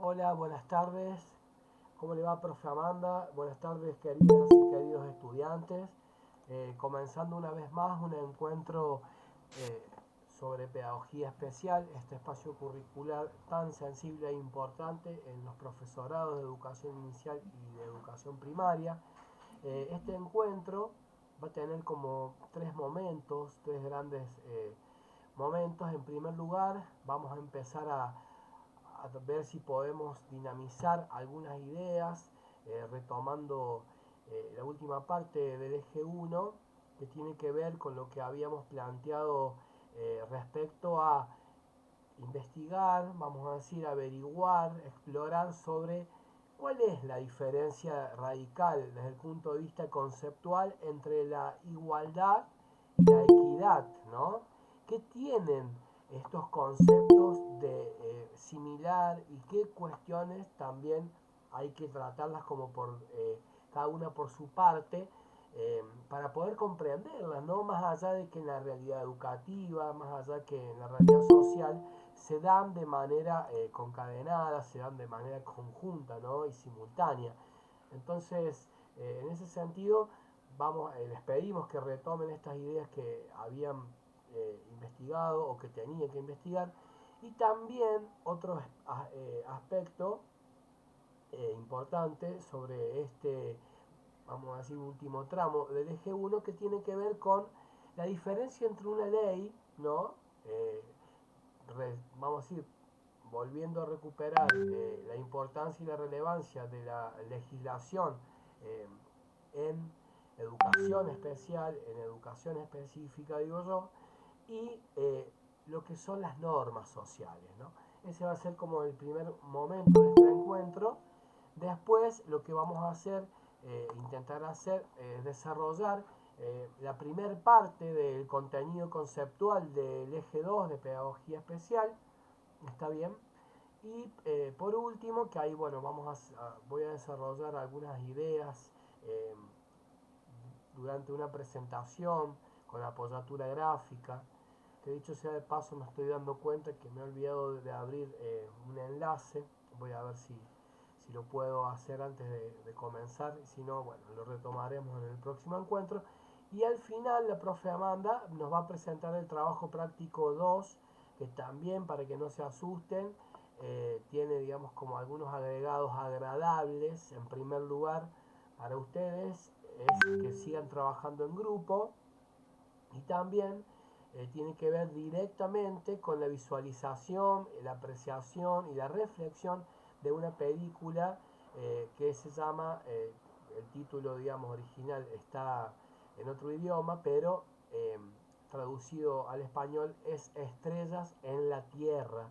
Hola, buenas tardes. ¿Cómo le va, profe Amanda? Buenas tardes, queridas y queridos estudiantes. Comenzando una vez más un encuentro eh, sobre pedagogía especial, este espacio curricular tan sensible e importante en los profesorados de educación inicial y de educación primaria. Este encuentro va a tener como tres momentos, tres grandes momentos. En primer lugar, vamos a empezar a ver si podemos dinamizar algunas ideas, retomando la última parte del eje 1, que tiene que ver con lo que habíamos planteado respecto a investigar, vamos a decir, averiguar, explorar sobre cuál es la diferencia radical desde el punto de vista conceptual entre la igualdad y la equidad, ¿no? ¿Qué tienen estos conceptos de similar y qué cuestiones también hay que tratarlas como por cada una por su parte para poder comprenderlas, ¿no? Más allá de que en la realidad educativa, más allá que en la realidad social, se dan de manera concadenada, se dan de manera conjunta, ¿no? Y simultánea. Entonces, en ese sentido, les pedimos que retomen estas ideas que habían investigado o que tenían que investigar. Y también otro aspecto importante sobre este, vamos a decir, último tramo del eje 1 que tiene que ver con la diferencia entre una ley, ¿no? Eh, Vamos a decir, volviendo a recuperar la importancia y la relevancia de la legislación eh, en educación especial, en educación específica, digo yo, y lo que son las normas sociales, ¿no? Ese va a ser como el primer momento de este encuentro. Después lo que vamos a hacer, intentar hacer, es desarrollar la primer parte del contenido conceptual del eje 2 de pedagogía especial, ¿está bien? Y por último, que ahí bueno, voy a desarrollar algunas ideas eh, durante una presentación con apoyatura gráfica, que dicho sea de paso me estoy dando cuenta que me he olvidado de abrir un enlace. Voy a ver si lo puedo hacer antes de comenzar, si no, bueno, lo retomaremos en el próximo encuentro. Y al final la profe Amanda nos va a presentar el trabajo práctico 2, que también, para que no se asusten, tiene, digamos, como algunos agregados agradables. En primer lugar, para ustedes es que sigan trabajando en grupo, y también tiene que ver directamente con la visualización, la apreciación y la reflexión de una película que se llama, el título, digamos, original está en otro idioma, pero eh, traducido al español es Estrellas en la Tierra.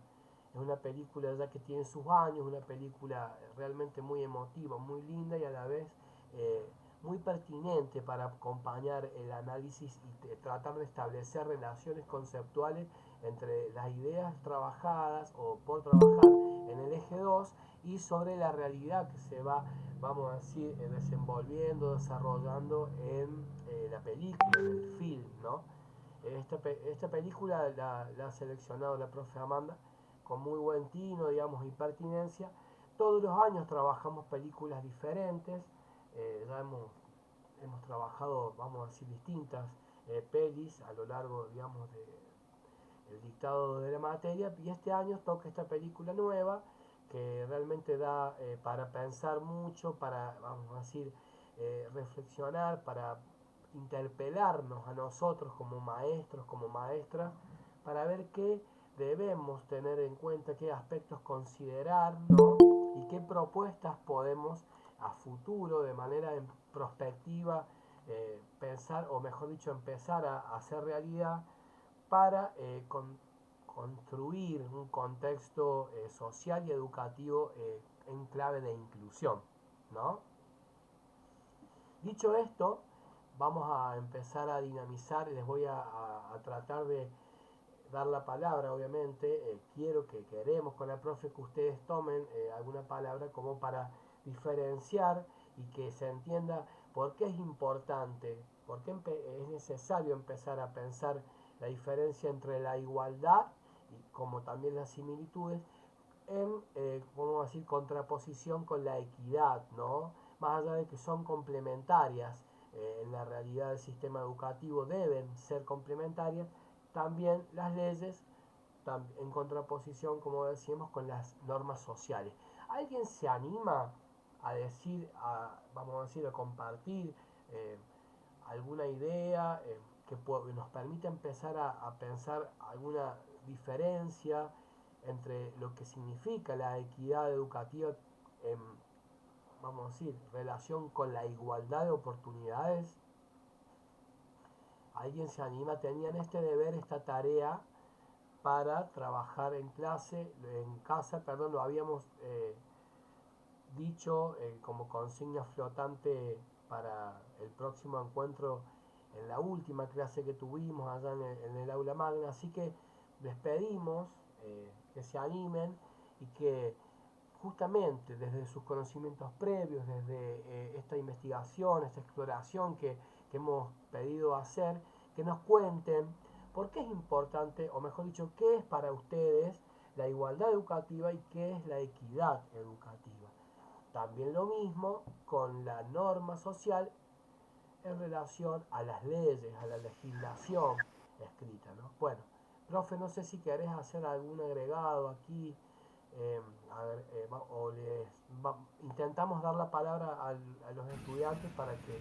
Es una película ya que tiene sus años, una película realmente muy emotiva, muy linda y a la vez eh, muy pertinente para acompañar el análisis y tratar de establecer relaciones conceptuales entre las ideas trabajadas o por trabajar en el eje 2 y sobre la realidad que se va, vamos a decir, desenvolviendo, desarrollando en la película, en el film, ¿no? Esta película la ha seleccionado la profe Amanda con muy buen tino, digamos, y pertinencia. Todos los años trabajamos películas diferentes, ya hemos trabajado, vamos a decir, distintas pelis a lo largo, digamos, el dictado de la materia, y este año toca esta película nueva que realmente da para pensar mucho, para, vamos a decir, reflexionar, para interpelarnos a nosotros como maestros, como maestras, para ver qué debemos tener en cuenta, qué aspectos considerar, ¿no? Y qué propuestas podemos a futuro, de manera en prospectiva, pensar, o mejor dicho, empezar a hacer realidad para construir un contexto social y educativo en clave de inclusión, ¿no? Dicho esto, vamos a empezar a dinamizar y les voy a tratar de dar la palabra, obviamente. Quiero que queremos con la profe que ustedes tomen alguna palabra como para diferenciar y que se entienda por qué es importante, por qué es necesario empezar a pensar la diferencia entre la igualdad y como también las similitudes en, vamos a decir, contraposición con la equidad, ¿no? Más allá de que son complementarias, en la realidad del sistema educativo deben ser complementarias, también las leyes en contraposición, como decíamos, con las normas sociales. ¿Alguien se anima a decir, vamos a decir, a compartir eh, alguna idea que nos permita empezar a pensar alguna diferencia entre lo que significa la equidad educativa en, vamos a decir, relación con la igualdad de oportunidades? ¿Alguien se anima? Tenían este deber, esta tarea para trabajar en casa, perdón, lo habíamos dicho como consigna flotante para el próximo encuentro en la última clase que tuvimos allá en el aula magna, así que les pedimos que se animen y que justamente desde sus conocimientos previos, desde esta investigación, esta exploración que hemos pedido hacer, que nos cuenten por qué es importante, o mejor dicho, qué es para ustedes la igualdad educativa y qué es la equidad educativa. También lo mismo con la norma social en relación a las leyes, a la legislación escrita, ¿no? Bueno, profe, no sé si querés hacer algún agregado aquí, eh, o intentamos dar la palabra a los estudiantes para que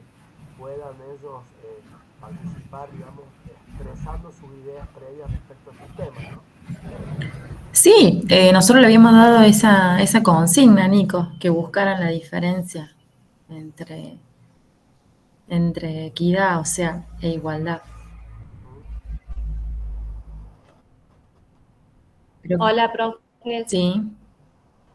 puedan ellos participar, digamos, expresando sus ideas previas respecto a estos temas, ¿no? Sí, nosotros le habíamos dado esa consigna, Nico, que buscaran la diferencia entre, entre equidad, o sea, e igualdad. ¿Mm? Pero, Hola, profes. sí,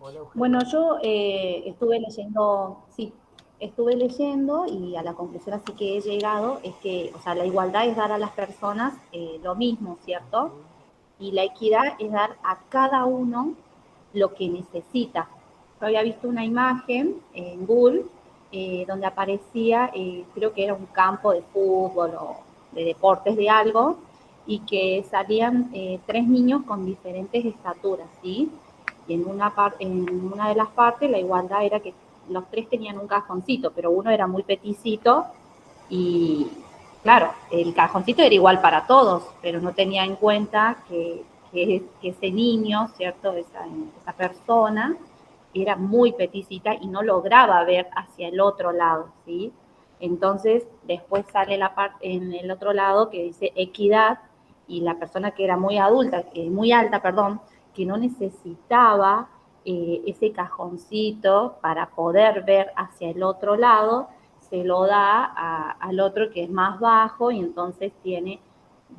Hola, Bueno, Eugenia. yo estuve leyendo, sí, estuve leyendo y a la conclusión así que he llegado es que, o sea, la igualdad es dar a las personas lo mismo, ¿cierto? Ujú. Y la equidad es dar a cada uno lo que necesita. Yo había visto una imagen en Google donde aparecía, creo que era un campo de fútbol o de deportes de algo, y que salían tres niños con diferentes estaturas, ¿sí? Y en una de las partes la igualdad era que los tres tenían un cajoncito, pero uno era muy peticito y, claro, el cajoncito era igual para todos, pero no tenía en cuenta que ese niño, ¿cierto? Esa persona era muy peticita y no lograba ver hacia el otro lado, ¿sí? Entonces, después sale la parte en el otro lado que dice equidad, y la persona que era muy alta, perdón, que no necesitaba ese cajoncito para poder ver hacia el otro lado, se lo da al otro que es más bajo y entonces tiene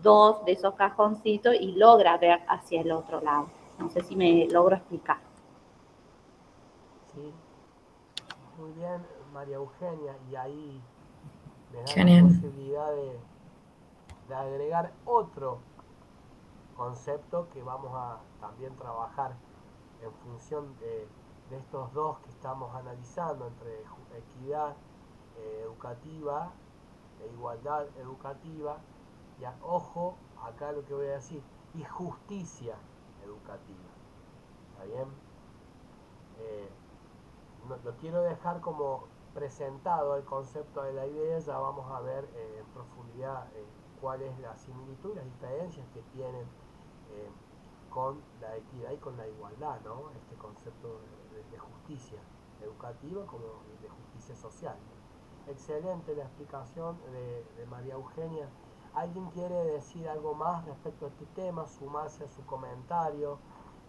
dos de esos cajoncitos y logra ver hacia el otro lado. No sé si me logro explicar. Sí, muy bien, María Eugenia, y ahí me da la genial. posibilidad de agregar otro concepto que vamos a también trabajar en función de estos dos que estamos analizando entre equidad educativa e igualdad educativa, y ojo, acá lo que voy a decir, y justicia educativa. ¿Está bien? Eh, lo quiero dejar como presentado el concepto de la idea, ya vamos a ver en profundidad cuál es la similitud y las diferencias que tienen eh, con la equidad y con la igualdad, ¿no? Este concepto de justicia educativa como de justicia social. Excelente la explicación de María Eugenia. ¿Alguien quiere decir algo más respecto a este tema? Sumarse a su comentario.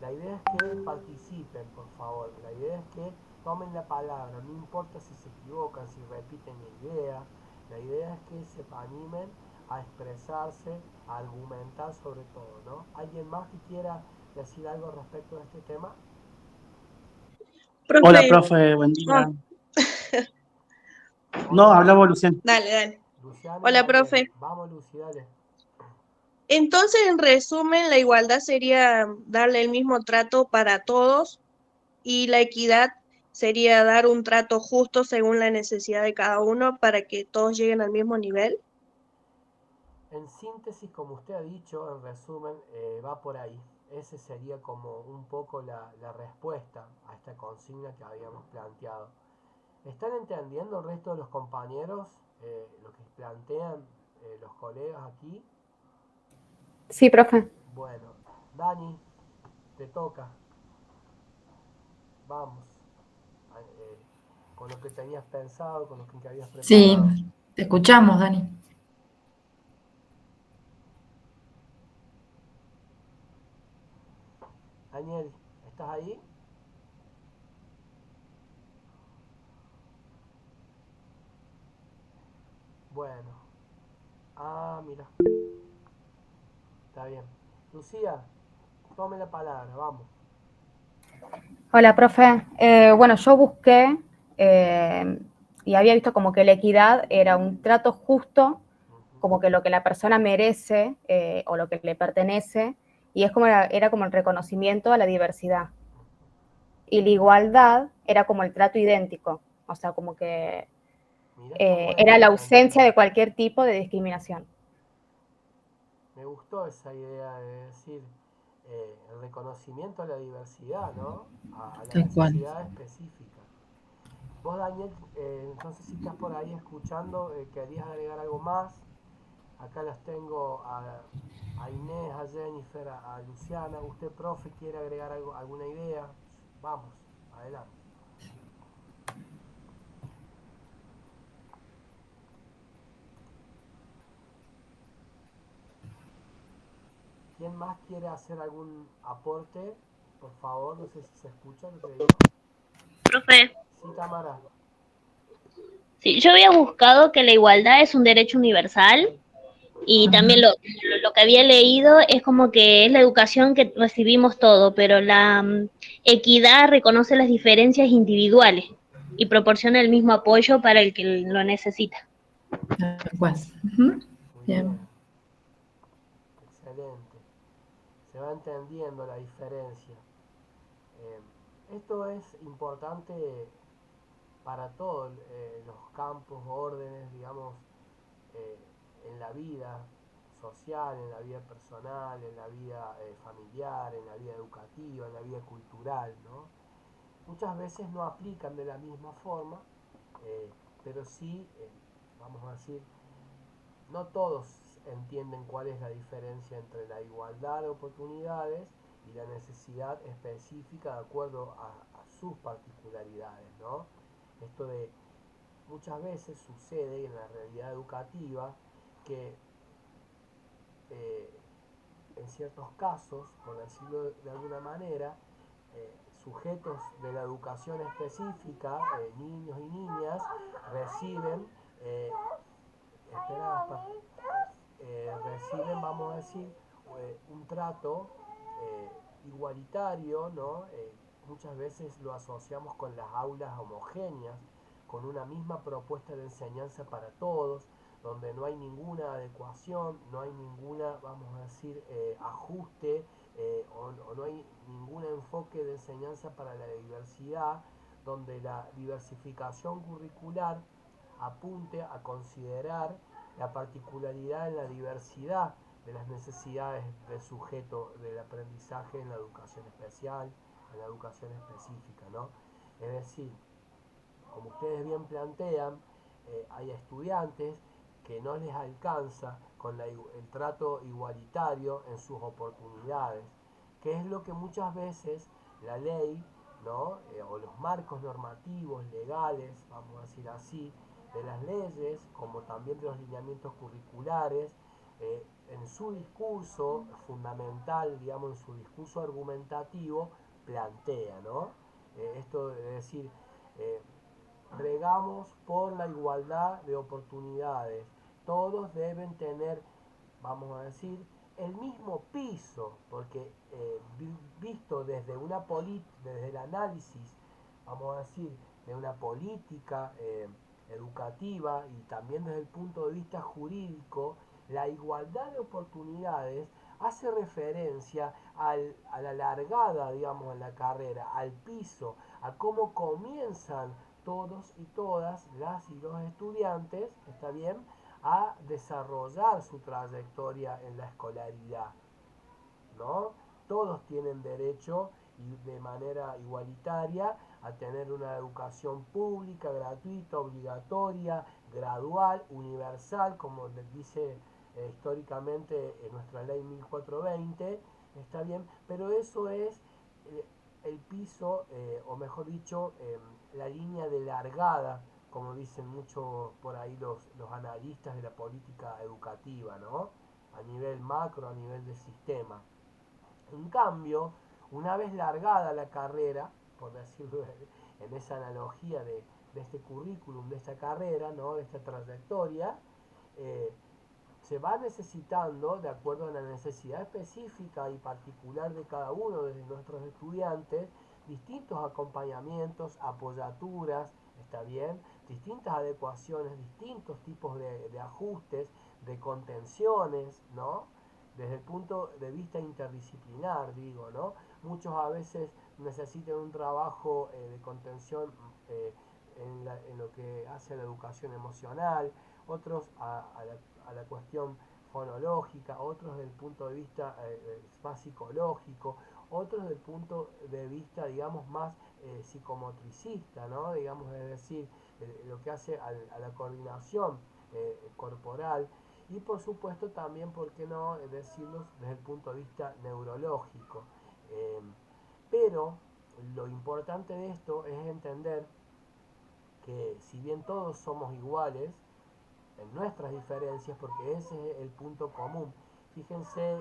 La idea es que participen, por favor. La idea es que tomen la palabra. No importa si se equivocan, si repiten la idea. La idea es que se animen a expresarse, a argumentar sobre todo, ¿no? ¿Alguien más que quiera decir algo respecto a este tema? Hola, Profe, profe, buen día. oh, No, Hola, hablaba Luciano. dale. Luciana y Hola, Mariana. profe. Vamos, Lucy, dale. Entonces, en resumen, la igualdad sería darle el mismo trato para todos y la equidad sería dar un trato justo según la necesidad de cada uno para que todos lleguen al mismo nivel. En síntesis, como usted ha dicho, en resumen, va por ahí. ese sería como un poco la respuesta a esta consigna que habíamos planteado. ¿Están entendiendo el resto de los compañeros lo que plantean los colegas aquí? Sí, profe. Bueno, Dani, te toca. Vamos. eh, con lo que tenías pensado, con lo que habías Sí, preparado. te escuchamos, Dani. Daniel, ¿estás ahí? Bueno. Ah, mira. Está bien. Lucía, tome la palabra, vamos. Hola, profe. Bueno, yo busqué y había visto como que la equidad era un trato justo, como que lo que la persona merece o lo que le pertenece, y es como era como el reconocimiento a la diversidad. Y la igualdad era como el trato idéntico, o sea, como que Mira, está bueno era la el ausencia de planteo. cualquier tipo de discriminación. Me gustó esa idea de decir el reconocimiento a la diversidad, ¿no? A la Tal cual. necesidad específica. Vos, Daniel, entonces si estás por ahí escuchando, ¿querías agregar algo más? Acá las tengo a Inés, a Jennifer, a Luciana. ¿Usted, profe, quiere agregar algo, alguna idea? Vamos, adelante. ¿Quién más quiere hacer algún aporte? Por favor, no sé si se escucha lo que digo. Profe, Sí, Tamara. sí, yo había buscado que la igualdad es un derecho universal y también lo que había leído es como que es la educación que recibimos todo, pero la equidad reconoce las diferencias individuales y proporciona el mismo apoyo para el que lo necesita. Tal cual. Ujú. Muy bien. Bien. Excelente. Se va entendiendo la diferencia. Eh, Esto es importante para todos los campos, órdenes, digamos, eh, en la vida social, en la vida personal, en la vida familiar, en la vida educativa, en la vida cultural, ¿no? Muchas veces no aplican de la misma forma, eh, pero sí, vamos a decir, no todos entienden cuál es la diferencia entre la igualdad de oportunidades y la necesidad específica de acuerdo a sus particularidades, ¿no? Esto de muchas veces sucede en la realidad educativa que eh, en ciertos casos, por decirlo de alguna manera, sujetos de la educación específica, niños y niñas, reciben, eh, espera, reciben, vamos a decir, un trato igualitario, ¿no? Muchas veces lo asociamos con las aulas homogéneas, con una misma propuesta de enseñanza para todos, donde no hay ninguna adecuación, no hay ninguna, vamos a decir, ajuste o no hay ningún enfoque de enseñanza para la diversidad, donde la diversificación curricular apunte a considerar la particularidad en la diversidad de las necesidades del sujeto del aprendizaje en la educación especial, en la educación específica, ¿no? Es decir, como ustedes bien plantean, hay estudiantes que no les alcanza con el trato igualitario en sus oportunidades, que es lo que muchas veces la ley, ¿no? O los marcos normativos, legales, vamos a decir así, de las leyes, como también de los lineamientos curriculares, en su discurso fundamental, digamos, en su discurso argumentativo, plantea, ¿no? Esto de decir, eh, bregamos por la igualdad de oportunidades. Todos deben tener, vamos a decir, el mismo piso, porque visto desde desde el análisis, vamos a decir, de una política educativa y también desde el punto de vista jurídico, la igualdad de oportunidades hace referencia a la largada, digamos, en la carrera, al piso, a cómo comienzan todos y todas las y los estudiantes, ¿está bien?, a desarrollar su trayectoria en la escolaridad, ¿no? todos tienen derecho y de manera igualitaria a tener una educación pública, gratuita, obligatoria, gradual, universal, como dice históricamente en nuestra ley 1420, está bien, pero eso es el piso, o mejor dicho, la línea de largada, como dicen mucho por ahí los analistas de la política educativa, ¿no? A nivel macro, a nivel del sistema. En cambio, una vez largada la carrera, por decirlo en esa analogía de este currículum, de esta carrera, ¿no? De esta trayectoria, eh, se va necesitando, de acuerdo a la necesidad específica y particular de cada uno de nuestros estudiantes, distintos acompañamientos, apoyaturas, está bien, distintas adecuaciones, distintos tipos de ajustes, de contenciones, ¿no? Desde el punto de vista interdisciplinar, digo, ¿no? Muchos a veces necesitan un trabajo de contención en lo que hace a la educación emocional, otros a la cuestión fonológica, otros desde el punto de vista más psicológico, otros desde el punto de vista, digamos, más psicomotricista, ¿no? Digamos, es decir, lo que hace a la coordinación corporal y por supuesto también, ¿por qué no decirlo desde el punto de vista neurológico? Eh, pero lo importante de esto es entender que si bien todos somos iguales, en nuestras diferencias, porque ese es el punto común. Fíjense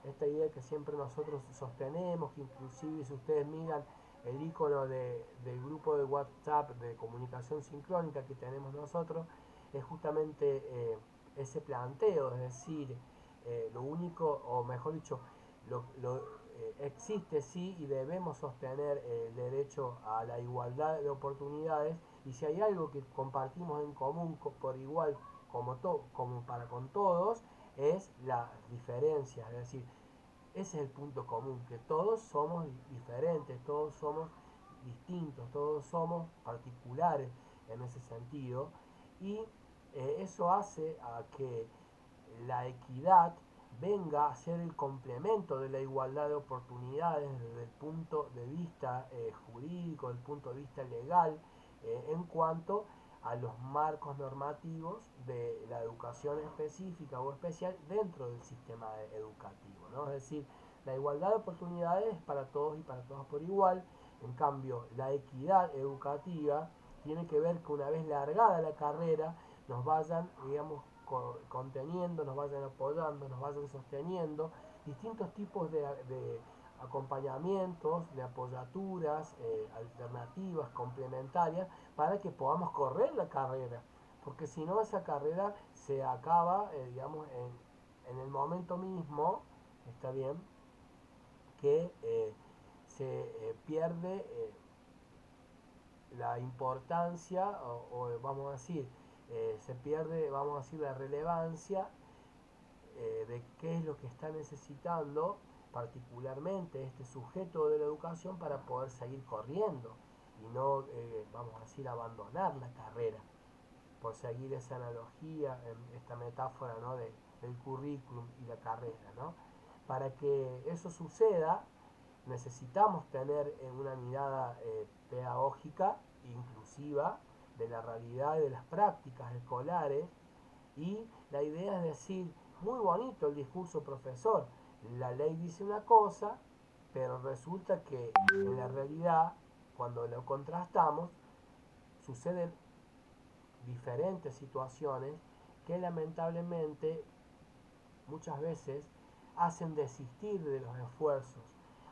esta idea que siempre nosotros sostenemos, que inclusive si ustedes miran el icono del grupo de WhatsApp de comunicación sincrónica que tenemos nosotros, es justamente ese planteo, es decir, lo único, o mejor dicho, existe sí y debemos sostener el derecho a la igualdad de oportunidades y si hay algo que compartimos en común por igual como para con todos es las diferencias, es decir, ese es el punto común, que todos somos diferentes, todos somos distintos, todos somos particulares en ese sentido y eso hace a que la equidad venga a ser el complemento de la igualdad de oportunidades desde el punto de vista jurídico, desde el punto de vista legal, en cuanto a los marcos normativos de la educación específica o especial dentro del sistema educativo, ¿no? Es decir, la igualdad de oportunidades es para todos y para todas por igual, en cambio la equidad educativa tiene que ver que una vez largada la carrera nos vayan, digamos, conteniendo, nos vayan apoyando, nos vayan sosteniendo, distintos tipos de acompañamientos, de apoyaturas, alternativas, complementarias, para que podamos correr la carrera, porque si no esa carrera se acaba, digamos, en el momento mismo, está bien, que se pierde la importancia o vamos a decir, se pierde, vamos a decir, la relevancia de qué es lo que está necesitando particularmente este sujeto de la educación para poder seguir corriendo y no, vamos a decir, abandonar la carrera, por seguir esa analogía, esta metáfora, ¿no? Del currículum y la carrera, ¿no? Para que eso suceda, necesitamos tener una mirada pedagógica, inclusiva, de la realidad y de las prácticas escolares y la idea es decir, muy bonito el discurso profesor, la ley dice una cosa, pero resulta que en la realidad, cuando lo contrastamos, suceden diferentes situaciones que lamentablemente muchas veces hacen desistir de los esfuerzos.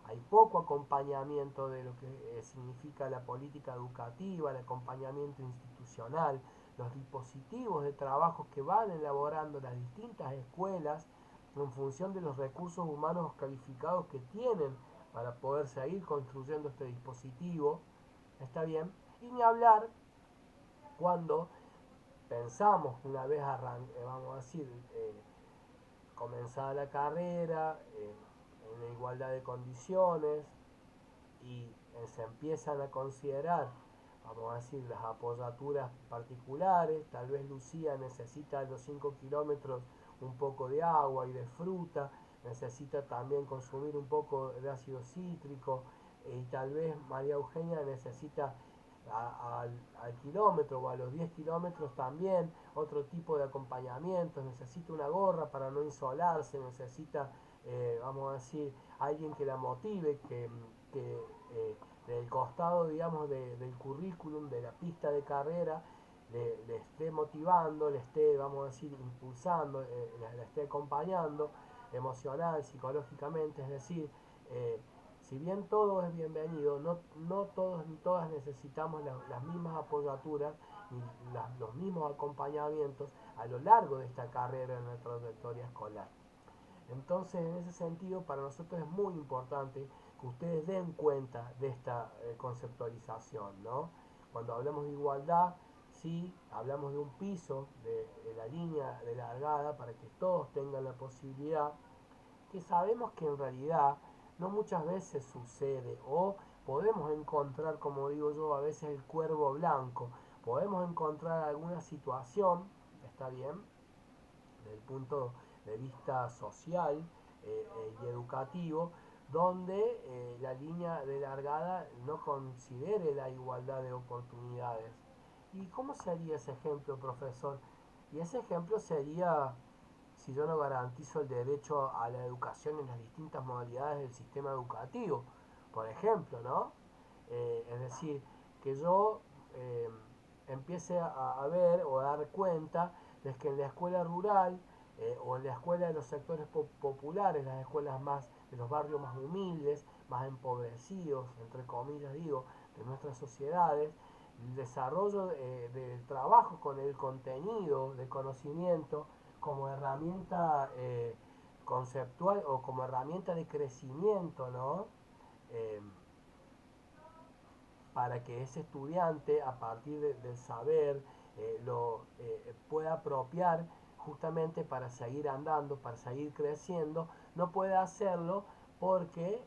Hay poco acompañamiento de lo que significa la política educativa, el acompañamiento institucional, los dispositivos de trabajo que van elaborando las distintas escuelas en función de los recursos humanos calificados que tienen para poder seguir construyendo este dispositivo, ¿está bien? Y ni hablar cuando pensamos una vez vamos a decir, comenzada la carrera, en igualdad de condiciones, y se empiezan a considerar, vamos a decir, las apoyaturas particulares, tal vez Lucía necesita los 5 kilómetros un poco de agua y de fruta, necesita también consumir un poco de ácido cítrico, y tal vez María Eugenia necesita al kilómetro o a los 10 kilómetros también otro tipo de acompañamiento, necesita una gorra para no insolarse, necesita, vamos a decir, alguien que la motive, que del costado, digamos, del currículum, de la pista de carrera, le esté motivando, le esté, vamos a decir, impulsando, la esté acompañando emocional, psicológicamente, es decir, si bien todo es bienvenido, no todos ni todas necesitamos las mismas apoyaturas ni los mismos acompañamientos a lo largo de esta carrera en la trayectoria escolar. Entonces, en ese sentido, para nosotros es muy importante que ustedes den cuenta de esta conceptualización, ¿no? Cuando hablamos de igualdad, sí, hablamos de un piso, de la línea de largada, para que todos tengan la posibilidad, que sabemos que en realidad no muchas veces sucede, o podemos encontrar, como digo yo, a veces el cuervo blanco, podemos encontrar alguna situación, está bien, desde el punto de vista social y educativo, donde la línea de largada no considere la igualdad de oportunidades. ¿Y cómo sería ese ejemplo, profesor? Y ese ejemplo sería si yo no garantizo el derecho a la educación en las distintas modalidades del sistema educativo, por ejemplo, ¿no? Es decir, que yo eh, empiece a ver o a dar cuenta de que en la escuela rural o en la escuela de los sectores populares, las escuelas más de los barrios más humildes, más empobrecidos, entre comillas digo, de nuestras sociedades, el desarrollo del trabajo con el contenido de conocimiento como herramienta conceptual o como herramienta de crecimiento, ¿no? Eh, para que ese estudiante, a partir del saber, lo pueda apropiar justamente para seguir andando, para seguir creciendo, no puede hacerlo porque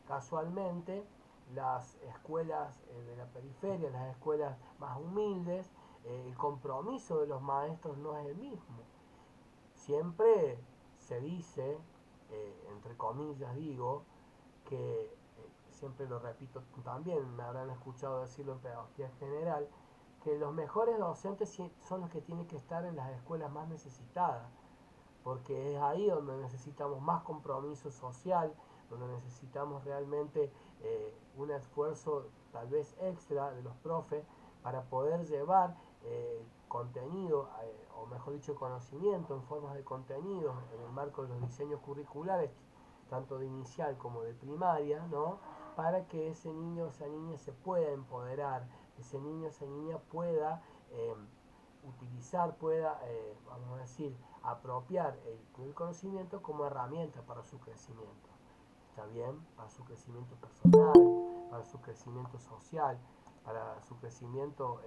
casualmente las escuelas de la periferia, las escuelas más humildes, el compromiso de los maestros no es el mismo. Siempre se dice, entre comillas digo, que siempre lo repito también, me habrán escuchado decirlo en pedagogía general, que los mejores docentes son los que tienen que estar en las escuelas más necesitadas, porque es ahí donde necesitamos más compromiso social, donde necesitamos realmente un esfuerzo tal vez extra de los profes para poder llevar contenido, o mejor dicho, conocimiento en formas de contenido en el marco de los diseños curriculares, tanto de inicial como de primaria, ¿no? Para que ese niño o esa niña se pueda empoderar, ese niño o esa niña pueda utilizar, pueda, vamos a decir, apropiar el conocimiento como herramienta para su crecimiento. ¿Está bien? Para su crecimiento personal, para su crecimiento social, para su crecimiento,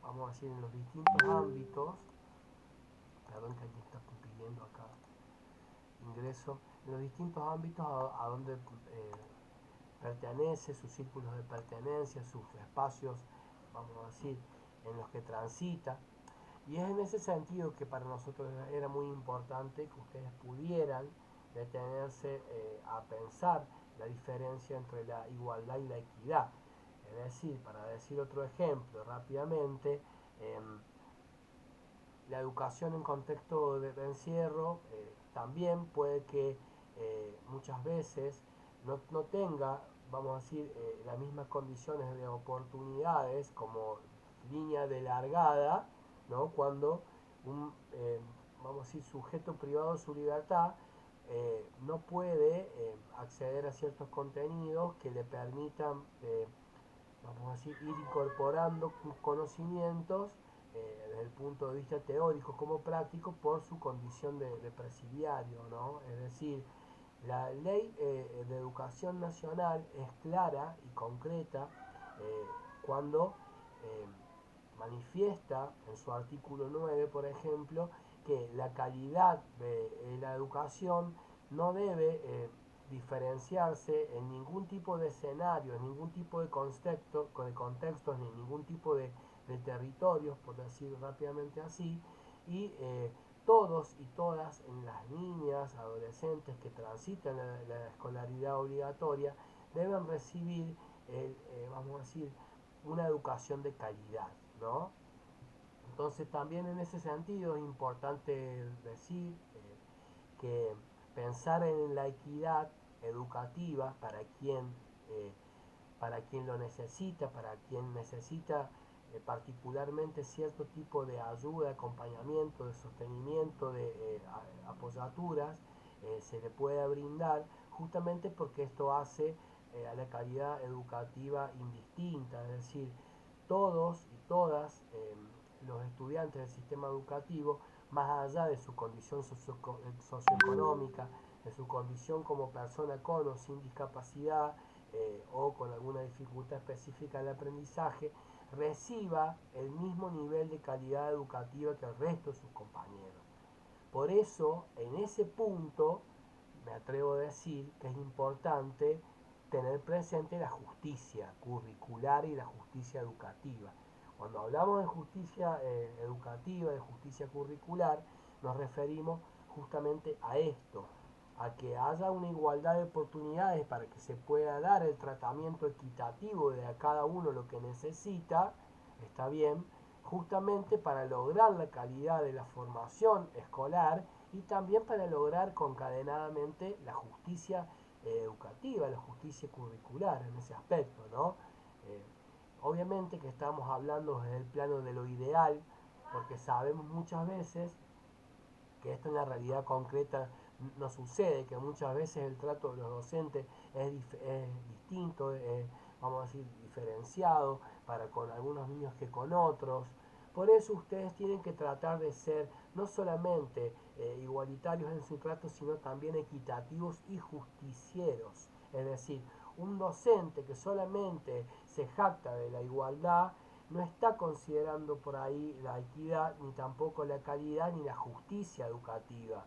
vamos a decir, en los distintos ámbitos. Perdón que alguien está pidiendo acá ingreso. En los distintos ámbitos a donde pertenece, sus círculos de pertenencia, sus espacios, vamos a decir, en los que transita. Y es en ese sentido que para nosotros era muy importante que ustedes pudieran detenerse a pensar la diferencia entre la igualdad y la equidad. Es decir, para decir otro ejemplo rápidamente, eh, la educación en contexto de encierro también puede que muchas veces no tenga, vamos a decir, las mismas condiciones de oportunidades como línea de largada, ¿no? Cuando un, vamos a decir, sujeto privado de su libertad no puede acceder a ciertos contenidos que le permitan, vamos a decir, ir incorporando conocimientos desde el punto de vista teórico como práctico por su condición de presidiario, ¿no? Es decir, la ley de educación nacional es clara y concreta cuando eh, manifiesta en su artículo 9, por ejemplo, que la calidad de la educación no debe diferenciarse en ningún tipo de escenario, en ningún tipo de contextos, ni ningún tipo de territorios, por decir rápidamente así, y todos y todas en las niñas, adolescentes que transitan la escolaridad obligatoria deben recibir, vamos a decir, una educación de calidad, ¿no? Entonces también en ese sentido es importante decir que pensar en la equidad educativa eh, para quien lo necesita, para quien necesita particularmente cierto tipo de ayuda, acompañamiento, de sostenimiento, de apoyaturas, se le puede brindar justamente porque esto hace a la calidad educativa indistinta, es decir, todos y todas los estudiantes del sistema educativo, más allá de su condición socioeconómica, de su condición como persona con o sin discapacidad, o con alguna dificultad específica en el aprendizaje, reciba el mismo nivel de calidad educativa que el resto de sus compañeros. Por eso, en ese punto, me atrevo a decir que es importante tener presente la justicia curricular y la justicia educativa. Cuando hablamos de justicia educativa, de justicia curricular, nos referimos justamente a esto, a que haya una igualdad de oportunidades para que se pueda dar el tratamiento equitativo de a cada uno lo que necesita, está bien, justamente para lograr la calidad de la formación escolar y también para lograr concadenadamente la justicia educativa, la justicia curricular en ese aspecto, ¿no? Eh, Obviamente que estamos hablando desde el plano de lo ideal, porque sabemos muchas veces que esto en la realidad concreta no sucede, que muchas veces el trato de los docentes es distinto, vamos a decir, diferenciado para con algunos niños que con otros. Por eso ustedes tienen que tratar de ser no solamente igualitarios en su trato, sino también equitativos y justicieros. Es decir, un docente que solamente se jacta de la igualdad no está considerando por ahí la equidad, ni tampoco la calidad, ni la justicia educativa.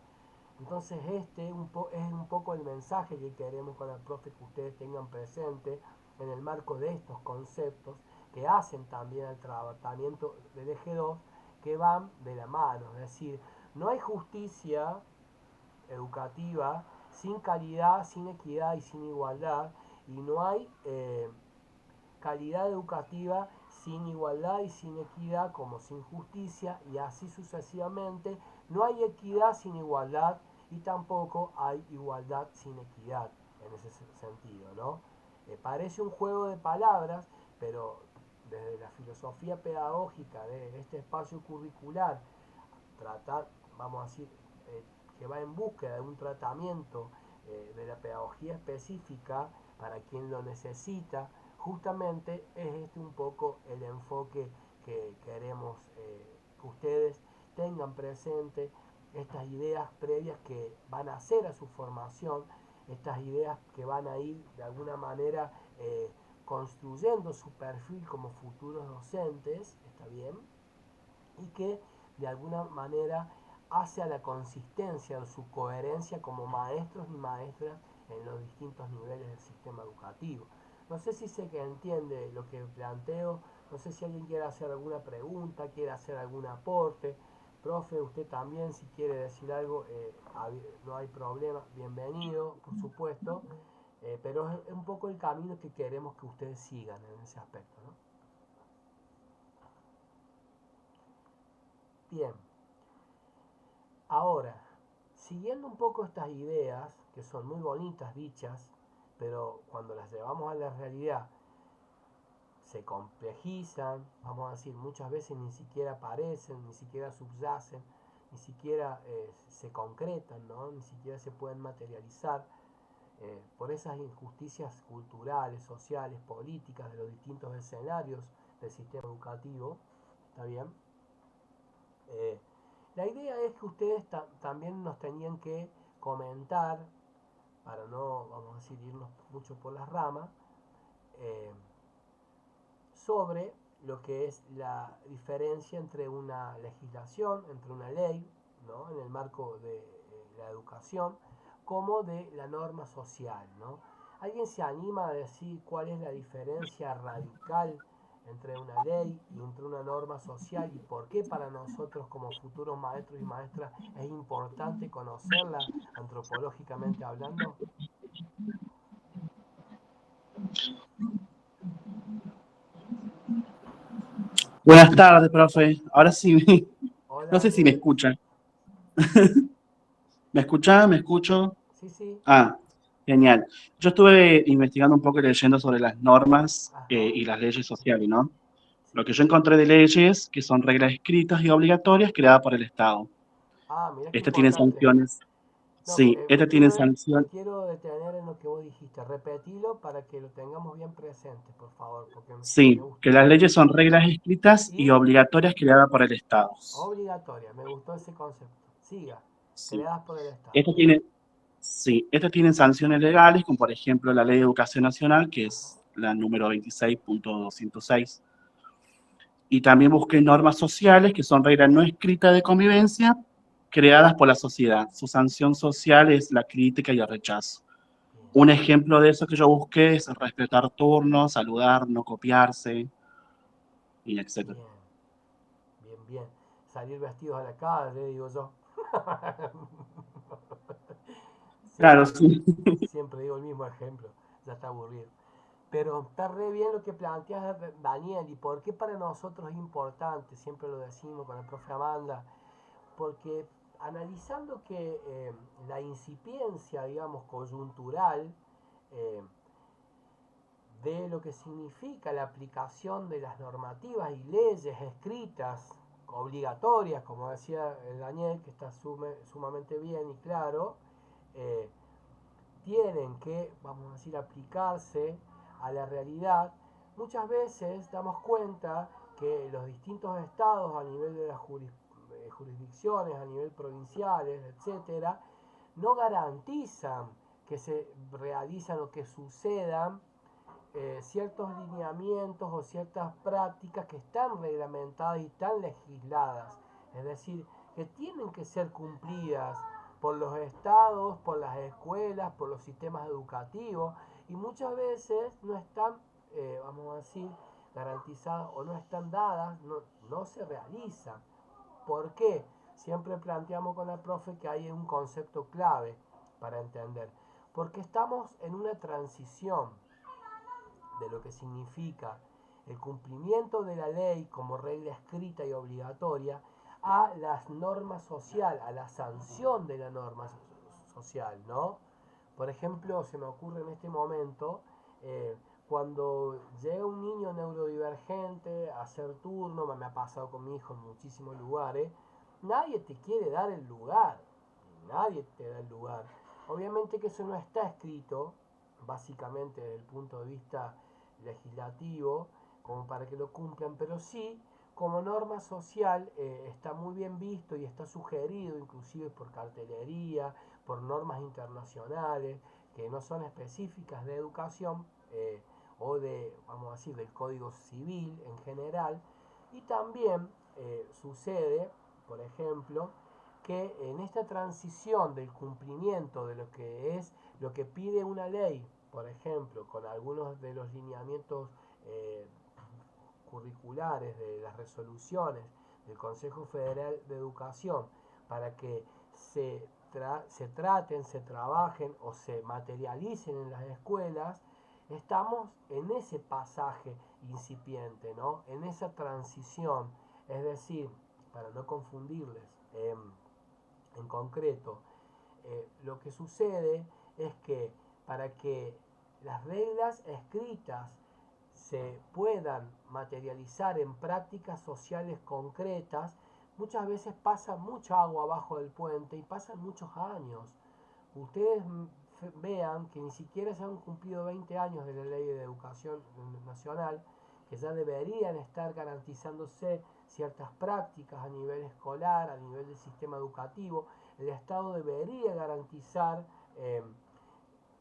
Entonces es un poco el mensaje que queremos con el profe que ustedes tengan presente en el marco de estos conceptos que hacen también el tratamiento del eje 2 que van de la mano. Es decir, no hay justicia educativa sin calidad, sin equidad y sin igualdad, y no hay calidad educativa sin igualdad y sin equidad como sin justicia, y así sucesivamente. No hay equidad sin igualdad y tampoco hay igualdad sin equidad en ese sentido, ¿no? Parece un juego de palabras, pero desde la filosofía pedagógica de este espacio curricular, tratar, vamos a decir, eh, que va en búsqueda de un tratamiento de la pedagogía específica para quien lo necesita, justamente es este un poco el enfoque que queremos que ustedes tengan presente, estas ideas previas que van a hacer a su formación, estas ideas que van a ir de alguna manera construyendo su perfil como futuros docentes, ¿está bien? Y que de alguna manera hace a la consistencia o su coherencia como maestros y maestras en los distintos niveles del sistema educativo. No sé si se entiende lo que planteo, no sé si alguien quiere hacer alguna pregunta, quiere hacer algún aporte. Profe, usted también si quiere decir algo, no hay problema, bienvenido, por supuesto, pero es un poco el camino que queremos que ustedes sigan en ese aspecto, ¿no? Bien. Ahora, siguiendo un poco estas ideas, que son muy bonitas dichas, pero cuando las llevamos a la realidad se complejizan, vamos a decir, muchas veces ni siquiera aparecen, ni siquiera subyacen, ni siquiera se concretan, ¿no? Ni siquiera se pueden materializar por esas injusticias culturales, sociales, políticas de los distintos escenarios del sistema educativo, ¿está bien? Eh, la idea es que ustedes también nos tenían que comentar, para no, vamos a decir, irnos mucho por las ramas, eh, sobre lo que es la diferencia entre una legislación, entre una ley, ¿no? En el marco de la educación, como de la norma social, ¿no? ¿Alguien se anima a decir cuál es la diferencia radical entre una ley y entre una norma social y por qué para nosotros como futuros maestros y maestras es importante conocerla antropológicamente hablando? Buenas tardes, profe. Ahora sí, Hola no sé si me Daniel. escuchan. ¿Me escucha? ¿Me escucho? Sí, sí. Ah, genial. Yo estuve investigando un poco y leyendo sobre las normas Ajá. y las leyes sociales, ¿no? Lo Sí. que yo encontré de leyes, que son reglas escritas y obligatorias creadas por el Estado. Ah, mira qué Estas tienen importante. sanciones. No, Sí, estas tienen me sanción. quiero detener en lo que vos dijiste. Repetilo para que lo tengamos bien presente, por favor, porque me Sí, que gustó las mucho. leyes son reglas escritas y Y obligatorias creadas por el Estado. obligatoria, me gustó ese concepto. Siga, Sí. creadas por el Estado. Estas tienen, sí, estas tienen sanciones legales, como por ejemplo la Ley de Educación Nacional, que Ajá. es la número 26.206. Y también busqué normas sociales, que son reglas no escritas de convivencia creadas por la sociedad. Su sanción social es la crítica y el rechazo. Bien, Un ejemplo de eso que yo busqué es respetar turnos, saludar, no copiarse, y etc. bien, bien, bien. Salir vestidos a la calle, digo yo. Claro, Siempre, sí. siempre digo el mismo ejemplo, ya está aburrido. Pero está re bien lo que planteas, Daniel, y por qué para nosotros es importante, siempre lo decimos con el profe Amanda, porque analizando que la incipiencia, digamos, coyuntural eh, de lo que significa la aplicación de las normativas y leyes escritas, obligatorias, como decía Daniel, que está sumamente bien y claro, eh, tienen que, vamos a decir, aplicarse a la realidad, muchas veces damos cuenta que los distintos estados a nivel de las jurisdicciones, a nivel provinciales, etcétera, no garantizan que se realizan o que sucedan ciertos lineamientos o ciertas prácticas que están reglamentadas y están legisladas, es decir, que tienen que ser cumplidas por los estados, por las escuelas, por los sistemas educativos y muchas veces no están, vamos a decir, garantizadas o no están dadas, no se realizan. ¿Por qué? Siempre planteamos con la profe que hay un concepto clave para entender. Porque estamos en una transición de lo que significa el cumplimiento de la ley como regla escrita y obligatoria a las normas social, a la sanción de la norma social, ¿no? Por ejemplo, se me ocurre en este momento, eh, cuando llega un niño neurodivergente a hacer turno, me ha pasado con mi hijo en muchísimos lugares, nadie te quiere dar el lugar, nadie te da el lugar. Obviamente que eso no está escrito, básicamente desde el punto de vista legislativo, como para que lo cumplan, pero sí como norma social está muy bien visto y está sugerido inclusive por cartelería, por normas internacionales que no son específicas de educación o de, vamos a decir, del Código Civil en general. Y también sucede, por ejemplo, que en esta transición del cumplimiento de lo que es lo que pide una ley, por ejemplo, con algunos de los lineamientos eh, curriculares de las resoluciones del Consejo Federal de Educación, para que se traten, se trabajen o se materialicen en las escuelas, estamos en ese pasaje incipiente, ¿no? En esa transición, es decir, para no confundirles, en concreto, lo que sucede es que para que las reglas escritas se puedan materializar en prácticas sociales concretas, muchas veces pasa mucha agua abajo del puente y pasan muchos años. Ustedes vean que ni siquiera se han cumplido 20 años de la Ley de Educación Nacional, que ya deberían estar garantizándose ciertas prácticas a nivel escolar, a nivel del sistema educativo. El Estado debería garantizar,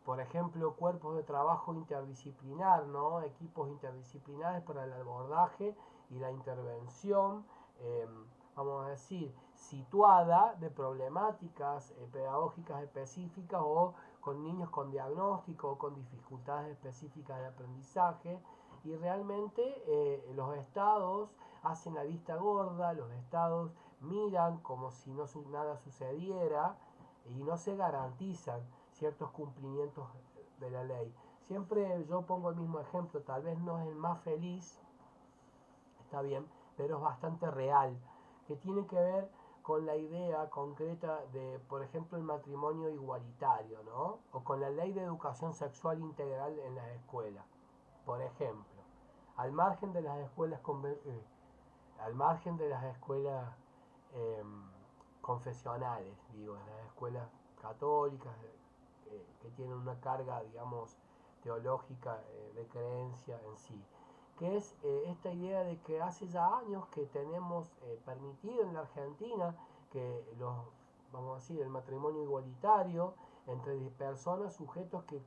por ejemplo, cuerpos de trabajo interdisciplinar, ¿no? Equipos interdisciplinares para el abordaje y la intervención, eh, vamos a decir, situada de problemáticas pedagógicas específicas o con niños con diagnóstico o con dificultades específicas de aprendizaje y realmente los estados hacen la vista gorda, los estados miran como si nada sucediera y no se garantizan ciertos cumplimientos de la ley. Siempre yo pongo el mismo ejemplo, tal vez no es el más feliz, está bien, pero es bastante real, que tiene que ver con la idea concreta de, por ejemplo, el matrimonio igualitario, ¿no? O con la ley de educación sexual integral en las escuelas. Por ejemplo, al margen de las escuelas al margen de las escuelas eh, confesionales, digo, en las escuelas católicas que tienen una carga, digamos, teológica de creencia en sí, que es esta idea de que hace ya años que tenemos permitido en la Argentina que vamos a decir, el matrimonio igualitario entre personas, sujetos que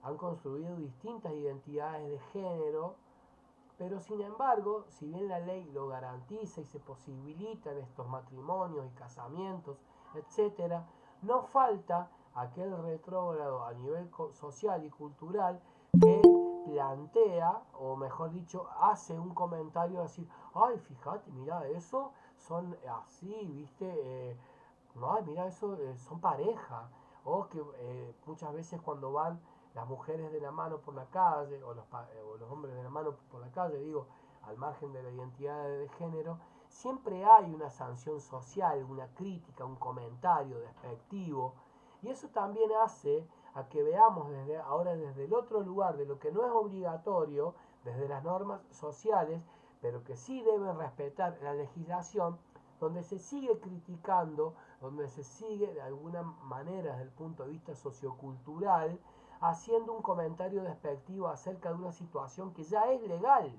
han construido distintas identidades de género, pero sin embargo, si bien la ley lo garantiza y se posibilitan estos matrimonios y casamientos, etcétera, no falta aquel retrógrado a nivel social y cultural que plantea, o mejor dicho, hace un comentario así, ay, fíjate, mira, eso son así, viste, ay, mira, eso son pareja, o que muchas veces cuando van las mujeres de la mano por la calle, o los hombres de la mano por la calle, digo, al margen de la identidad de género, siempre hay una sanción social, una crítica, un comentario despectivo, y eso también hace a que veamos ahora desde el otro lugar de lo que no es obligatorio, desde las normas sociales, pero que sí deben respetar la legislación, donde se sigue criticando, donde se sigue de alguna manera desde el punto de vista sociocultural, haciendo un comentario despectivo acerca de una situación que ya es legal.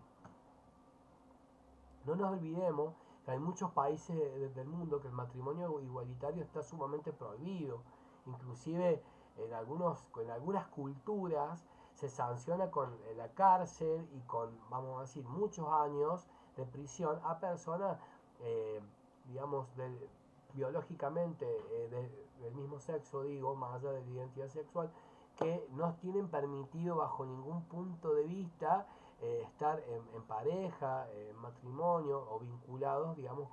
No nos olvidemos que hay muchos países del mundo que el matrimonio igualitario está sumamente prohibido. Inclusive en algunas culturas se sanciona con la cárcel y con, vamos a decir, muchos años de prisión a personas, digamos, biológicamente del mismo sexo, digo, más allá de la identidad sexual, que no tienen permitido bajo ningún punto de vista estar en pareja, en matrimonio o vinculados, digamos,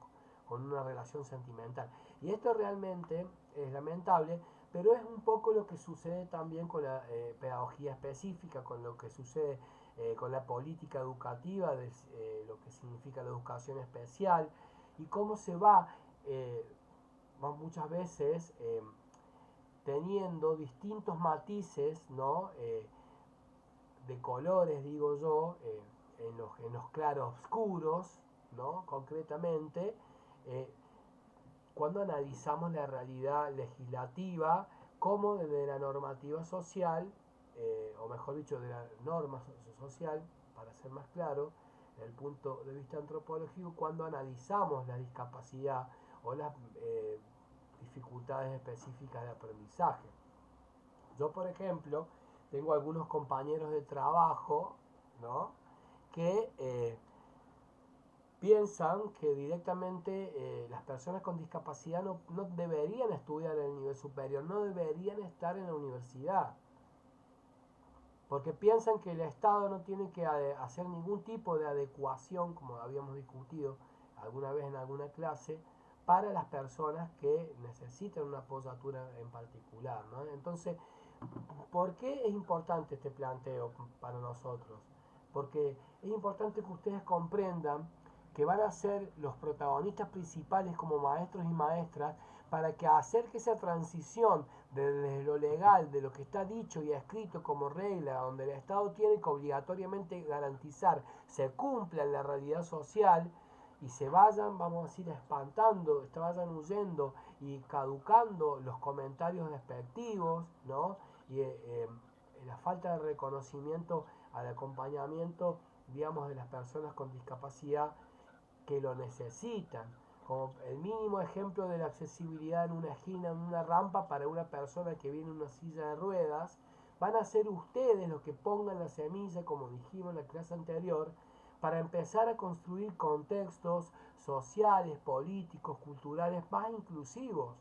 con una relación sentimental. Y esto realmente es lamentable, pero es un poco lo que sucede también con la pedagogía específica, con lo que sucede con la política educativa, de lo que significa la educación especial, y cómo se va muchas veces teniendo distintos matices, ¿no? De colores, digo yo, en los claros oscuros, ¿no? Concretamente, eh, cuando analizamos la realidad legislativa como de la normativa social, o mejor dicho, de la norma social, para ser más claro, desde el punto de vista antropológico, cuando analizamos la discapacidad o las dificultades específicas de aprendizaje. Yo, por ejemplo, tengo algunos compañeros de trabajo, ¿no? que piensan que directamente las personas con discapacidad no deberían estudiar en el nivel superior, no deberían estar en la universidad, porque piensan que el Estado no tiene que hacer ningún tipo de adecuación, como habíamos discutido alguna vez en alguna clase, para las personas que necesitan una apoyatura en particular, ¿no? Entonces, ¿por qué es importante este planteo para nosotros? Porque es importante que ustedes comprendan que van a ser los protagonistas principales como maestros y maestras para que hacer que esa transición desde lo legal, de lo que está dicho y escrito como regla, donde el Estado tiene que obligatoriamente garantizar, se cumpla en la realidad social y se vayan, vamos a decir, espantando, se vayan huyendo y caducando los comentarios despectivos, ¿no? Y la falta de reconocimiento al acompañamiento, digamos, de las personas con discapacidad que lo necesitan, como el mínimo ejemplo de la accesibilidad en una esquina, en una rampa para una persona que viene en una silla de ruedas, van a ser ustedes los que pongan la semilla, como dijimos en la clase anterior, para empezar a construir contextos sociales, políticos, culturales más inclusivos.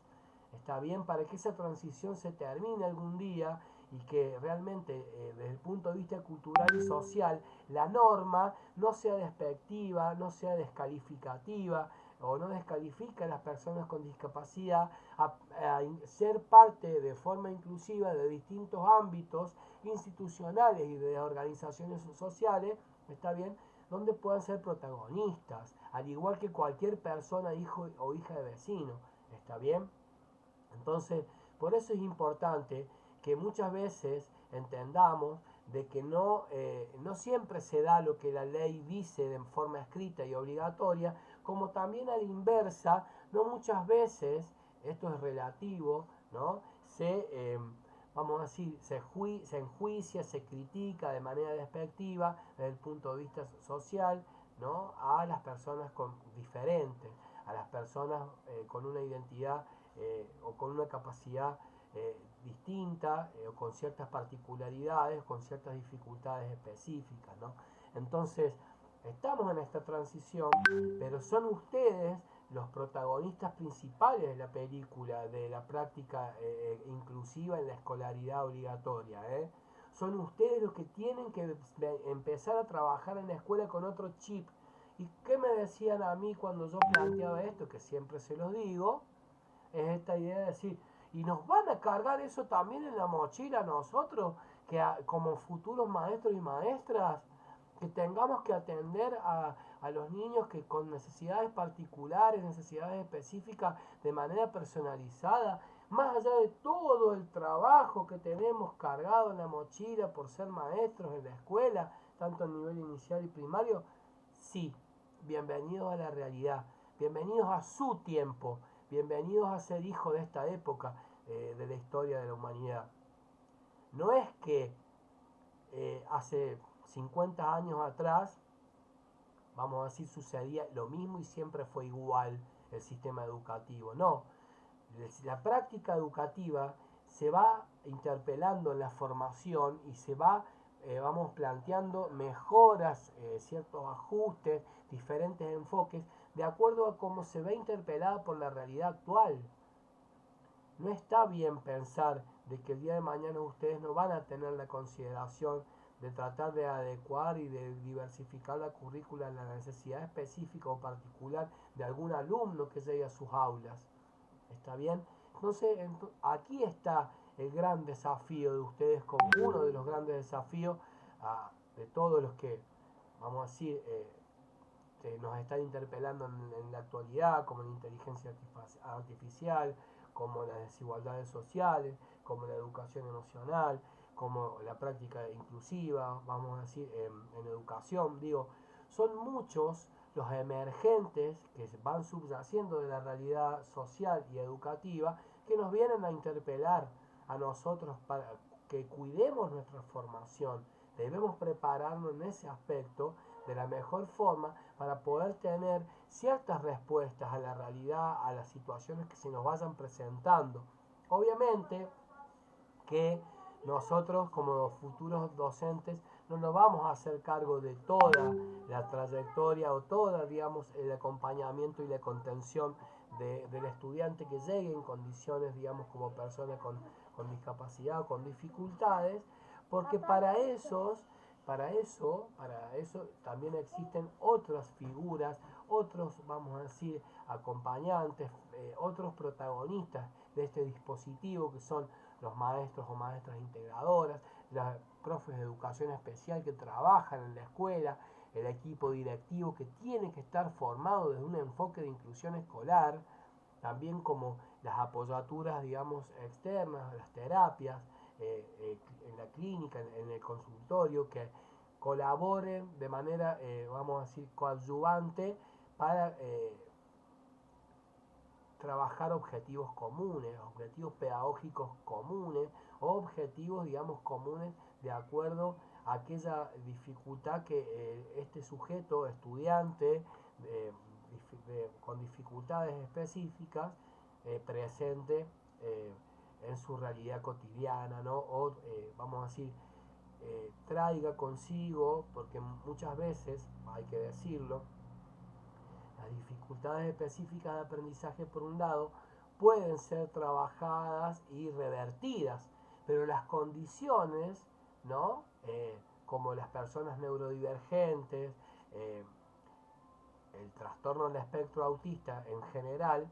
Está bien, para que esa transición se termine algún día y que realmente desde el punto de vista cultural y social la norma no sea despectiva, no sea descalificativa o no descalifica a las personas con discapacidad a ser parte de forma inclusiva de distintos ámbitos institucionales y de organizaciones sociales, ¿está bien?, donde puedan ser protagonistas, al igual que cualquier persona, hijo o hija de vecino, ¿está bien? Entonces, por eso es importante que muchas veces entendamos de que no siempre se da lo que la ley dice de forma escrita y obligatoria, como también a la inversa, no muchas veces, esto es relativo, ¿no? Vamos a decir, se enjuicia, se critica de manera despectiva desde el punto de vista social, ¿no?, a las personas diferentes, a las personas con una identidad o con una capacidad distinta o con ciertas particularidades, con ciertas dificultades específicas, ¿no? Entonces, estamos en esta transición, pero son ustedes los protagonistas principales de la película, de la práctica inclusiva en la escolaridad obligatoria, ¿eh? Son ustedes los que tienen que empezar a trabajar en la escuela con otro chip. ¿Y qué me decían a mí cuando yo planteaba esto? Que siempre se los digo, es esta idea de decir, ¿y nos van a cargar eso también en la mochila a nosotros, que como futuros maestros y maestras, que tengamos que atender a los niños que con necesidades particulares, necesidades específicas, de manera personalizada, más allá de todo el trabajo que tenemos cargado en la mochila por ser maestros en la escuela, tanto a nivel inicial y primario? Sí, bienvenidos a la realidad, bienvenidos a su tiempo, bienvenidos a ser hijos de esta época de la historia de la humanidad. No es que hace 50 años atrás, vamos a decir, sucedía lo mismo y siempre fue igual el sistema educativo. No, la práctica educativa se va interpelando en la formación y se va, vamos planteando mejoras, ciertos ajustes, diferentes enfoques, de acuerdo a cómo se ve interpelada por la realidad actual. No está bien pensar de que el día de mañana ustedes no van a tener la consideración de tratar de adecuar y de diversificar la currícula en la necesidad específica o particular de algún alumno que llegue a sus aulas. ¿Está bien? Entonces, aquí está el gran desafío de ustedes, como uno de los grandes desafíos de todos los que, vamos a decir, nos están interpelando en la actualidad, como la inteligencia artificial, como las desigualdades sociales, como la educación emocional, como la práctica inclusiva, vamos a decir, en educación. Digo, son muchos los emergentes que van subyaciendo de la realidad social y educativa que nos vienen a interpelar a nosotros para que cuidemos nuestra formación. Debemos prepararnos en ese aspecto de la mejor forma para poder tener ciertas respuestas a la realidad, a las situaciones que se nos vayan presentando. Obviamente que nosotros como futuros docentes no nos vamos a hacer cargo de toda la trayectoria o todo, digamos, el acompañamiento y la contención del estudiante que llegue en condiciones, digamos, como persona con discapacidad o con dificultades, porque para eso también existen otras figuras, otros, vamos a decir, acompañantes, otros protagonistas de este dispositivo, que son los maestros o maestras integradoras, los profes de educación especial que trabajan en la escuela, el equipo directivo que tiene que estar formado desde un enfoque de inclusión escolar, también como las apoyaturas, digamos, externas, las terapias, en la clínica, en el consultorio, que colaboren de manera, vamos a decir, coadyuvante para trabajar objetivos comunes, objetivos pedagógicos comunes o objetivos, digamos, comunes de acuerdo a aquella dificultad que este sujeto, estudiante, con dificultades específicas, presente en su realidad cotidiana, ¿no? O, vamos a decir, traiga consigo, porque muchas veces, hay que decirlo, las dificultades específicas de aprendizaje, por un lado, pueden ser trabajadas y revertidas, pero las condiciones, ¿no? Como las personas neurodivergentes, el trastorno del espectro autista en general,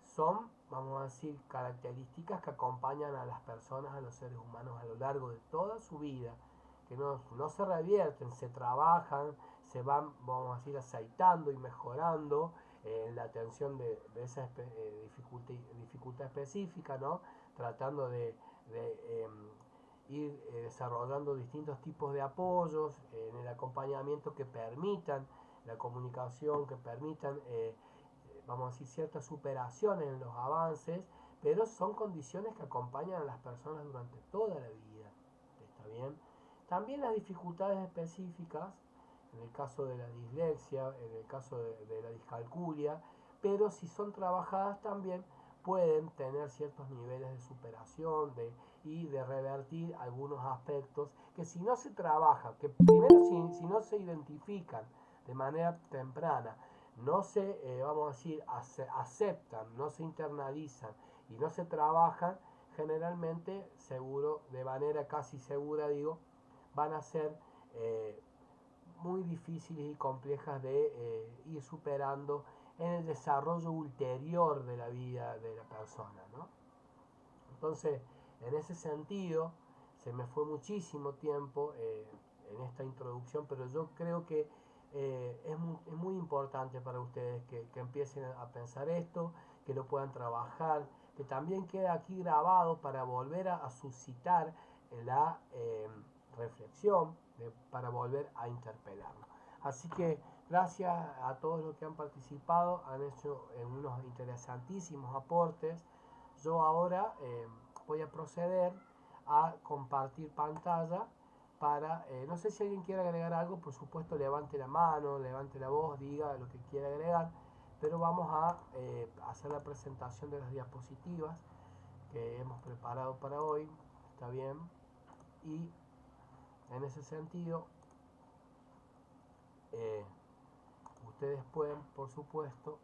son, vamos a decir, características que acompañan a las personas, a los seres humanos a lo largo de toda su vida, que no se revierten, se trabajan, se van, vamos a decir, aceitando y mejorando en la atención de esa dificultad específica, ¿no? Tratando de ir desarrollando distintos tipos de apoyos en el acompañamiento que permitan la comunicación, que permitan, vamos a decir, cierta superación en los avances, pero son condiciones que acompañan a las personas durante toda la vida. ¿Está bien? También las dificultades específicas, en el caso de la dislexia, en el caso de la discalculia, pero si son trabajadas también pueden tener ciertos niveles de superación y de revertir algunos aspectos que si no se trabaja, que primero si no se identifican de manera temprana, no se, vamos a decir, aceptan, no se internalizan y no se trabajan, generalmente, seguro, de manera casi segura, digo, van a ser muy difíciles y complejas de ir superando en el desarrollo ulterior de la vida de la persona, ¿no? Entonces, en ese sentido, se me fue muchísimo tiempo en esta introducción, pero yo creo que es muy importante para ustedes que empiecen a pensar esto, que lo puedan trabajar, que también queda aquí grabado para volver a suscitar la reflexión, para volver a interpelarlo. Así que gracias a todos los que han participado, han hecho unos interesantísimos aportes. Yo ahora voy a proceder a compartir pantalla para, no sé si alguien quiere agregar algo, por supuesto levante la mano, levante la voz, diga lo que quiera agregar, pero vamos a hacer la presentación de las diapositivas que hemos preparado para hoy, ¿está bien? Y en ese sentido, ustedes pueden, por supuesto,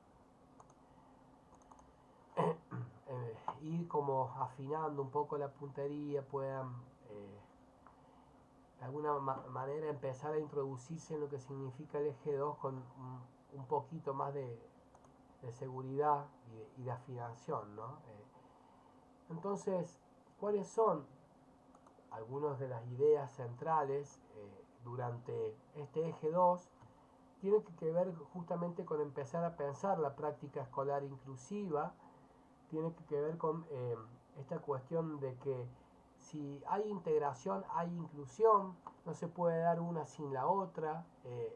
ir como afinando un poco la puntería, puedan de alguna manera empezar a introducirse en lo que significa el eje 2 con un poquito más de seguridad y de afinación, ¿no? Entonces, ¿cuáles son algunas de las ideas centrales durante este eje 2? Tiene que ver justamente con empezar a pensar la práctica escolar inclusiva, tiene que ver con esta cuestión de que si hay integración, hay inclusión, no se puede dar una sin la otra,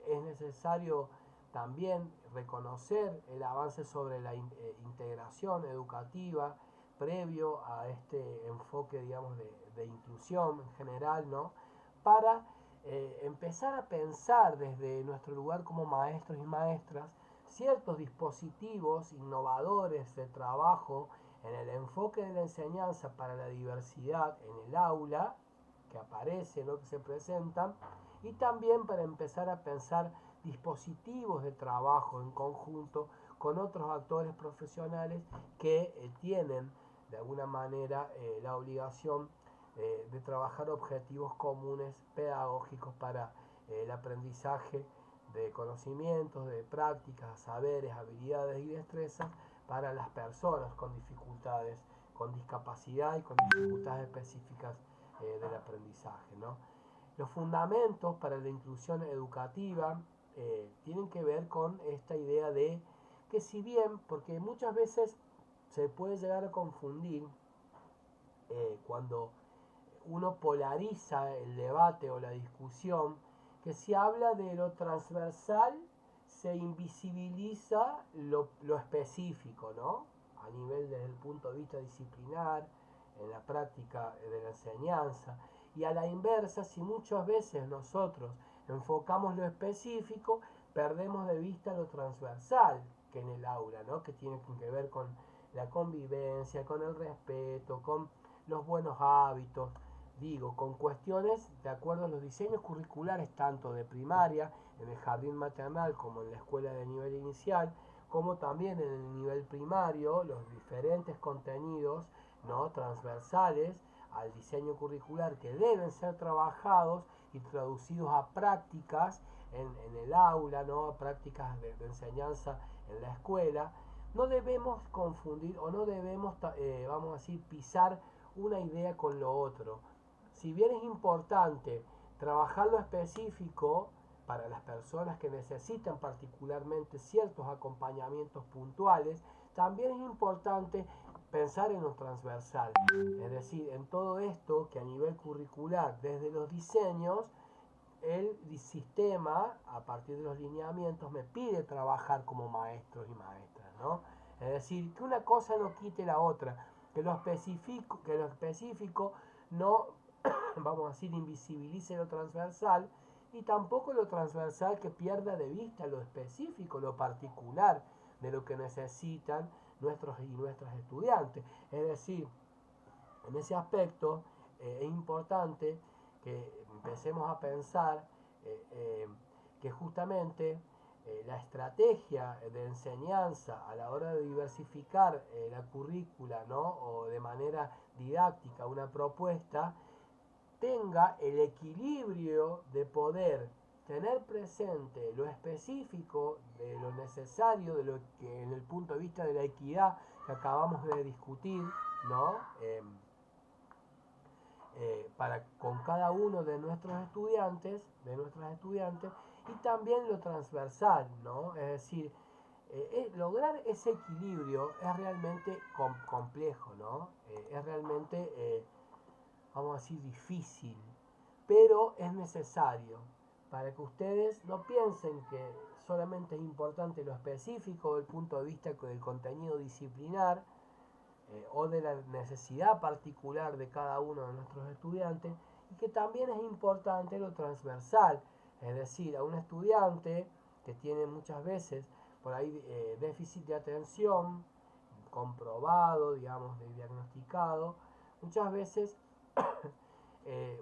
es necesario también reconocer el avance sobre la integración educativa previo a este enfoque, digamos, de inclusión en general, ¿no? Para empezar a pensar desde nuestro lugar como maestros y maestras ciertos dispositivos innovadores de trabajo en el enfoque de la enseñanza para la diversidad en el aula que aparecen o que se presentan, y también para empezar a pensar dispositivos de trabajo en conjunto con otros actores profesionales que tienen de alguna manera la obligación de trabajar objetivos comunes pedagógicos para el aprendizaje de conocimientos, de prácticas, saberes, habilidades y destrezas para las personas con dificultades, con discapacidad y con dificultades específicas del aprendizaje, ¿no? Los fundamentos para la inclusión educativa tienen que ver con esta idea de que si bien, porque muchas veces se puede llegar a confundir cuando uno polariza el debate o la discusión, que si habla de lo transversal se invisibiliza lo específico, ¿no? A nivel desde el punto de vista disciplinar, en la práctica de la enseñanza. Y a la inversa, si muchas veces nosotros enfocamos lo específico, perdemos de vista lo transversal que en el aula, ¿no? Que tiene que ver con la convivencia, con el respeto, con los buenos hábitos, digo, con cuestiones de acuerdo a los diseños curriculares tanto de primaria, en el jardín maternal como en la escuela de nivel inicial, como también en el nivel primario, los diferentes contenidos, ¿no?, transversales al diseño curricular que deben ser trabajados y traducidos a prácticas en el aula, ¿no? Prácticas de enseñanza en la escuela. No debemos confundir o no debemos, vamos a decir, pisar una idea con lo otro. Si bien es importante trabajar lo específico para las personas que necesitan particularmente ciertos acompañamientos puntuales, también es importante pensar en lo transversal, es decir, en todo esto que a nivel curricular, desde los diseños, el sistema, a partir de los lineamientos, me pide trabajar como maestros y maestras, ¿no? Es decir, que una cosa no quite la otra, que lo específico no, vamos a decir, invisibilice lo transversal, y tampoco lo transversal que pierda de vista lo específico, lo particular de lo que necesitan nuestros y nuestras estudiantes. Es decir, en ese aspecto es importante que empecemos a pensar que justamente la estrategia de enseñanza a la hora de diversificar la currícula, ¿no? O de manera didáctica una propuesta, tenga el equilibrio de poder tener presente lo específico de lo necesario, de lo que en el punto de vista de la equidad que acabamos de discutir, ¿no? Para con cada uno de nuestros estudiantes, de nuestras estudiantes, y también lo transversal, ¿no? Es decir, lograr ese equilibrio es realmente complejo, ¿no? Es realmente, vamos a decir, difícil, pero es necesario para que ustedes no piensen que solamente es importante lo específico desde el punto de vista del contenido disciplinar, o de la necesidad particular de cada uno de nuestros estudiantes, y que también es importante lo transversal, es decir, a un estudiante que tiene muchas veces por ahí déficit de atención comprobado, digamos, diagnosticado, muchas veces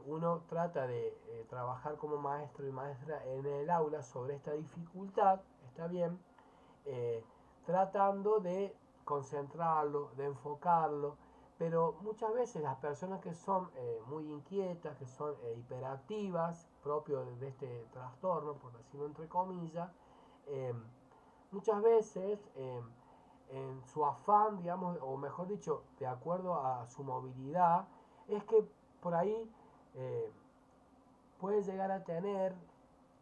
uno trata de trabajar como maestro y maestra en el aula sobre esta dificultad, está bien, tratando de concentrarlo, de enfocarlo, pero muchas veces las personas que son muy inquietas, que son hiperactivas, propio de este trastorno, por decirlo entre comillas, muchas veces en su afán, digamos, o mejor dicho, de acuerdo a su movilidad, es que por ahí puede llegar a tener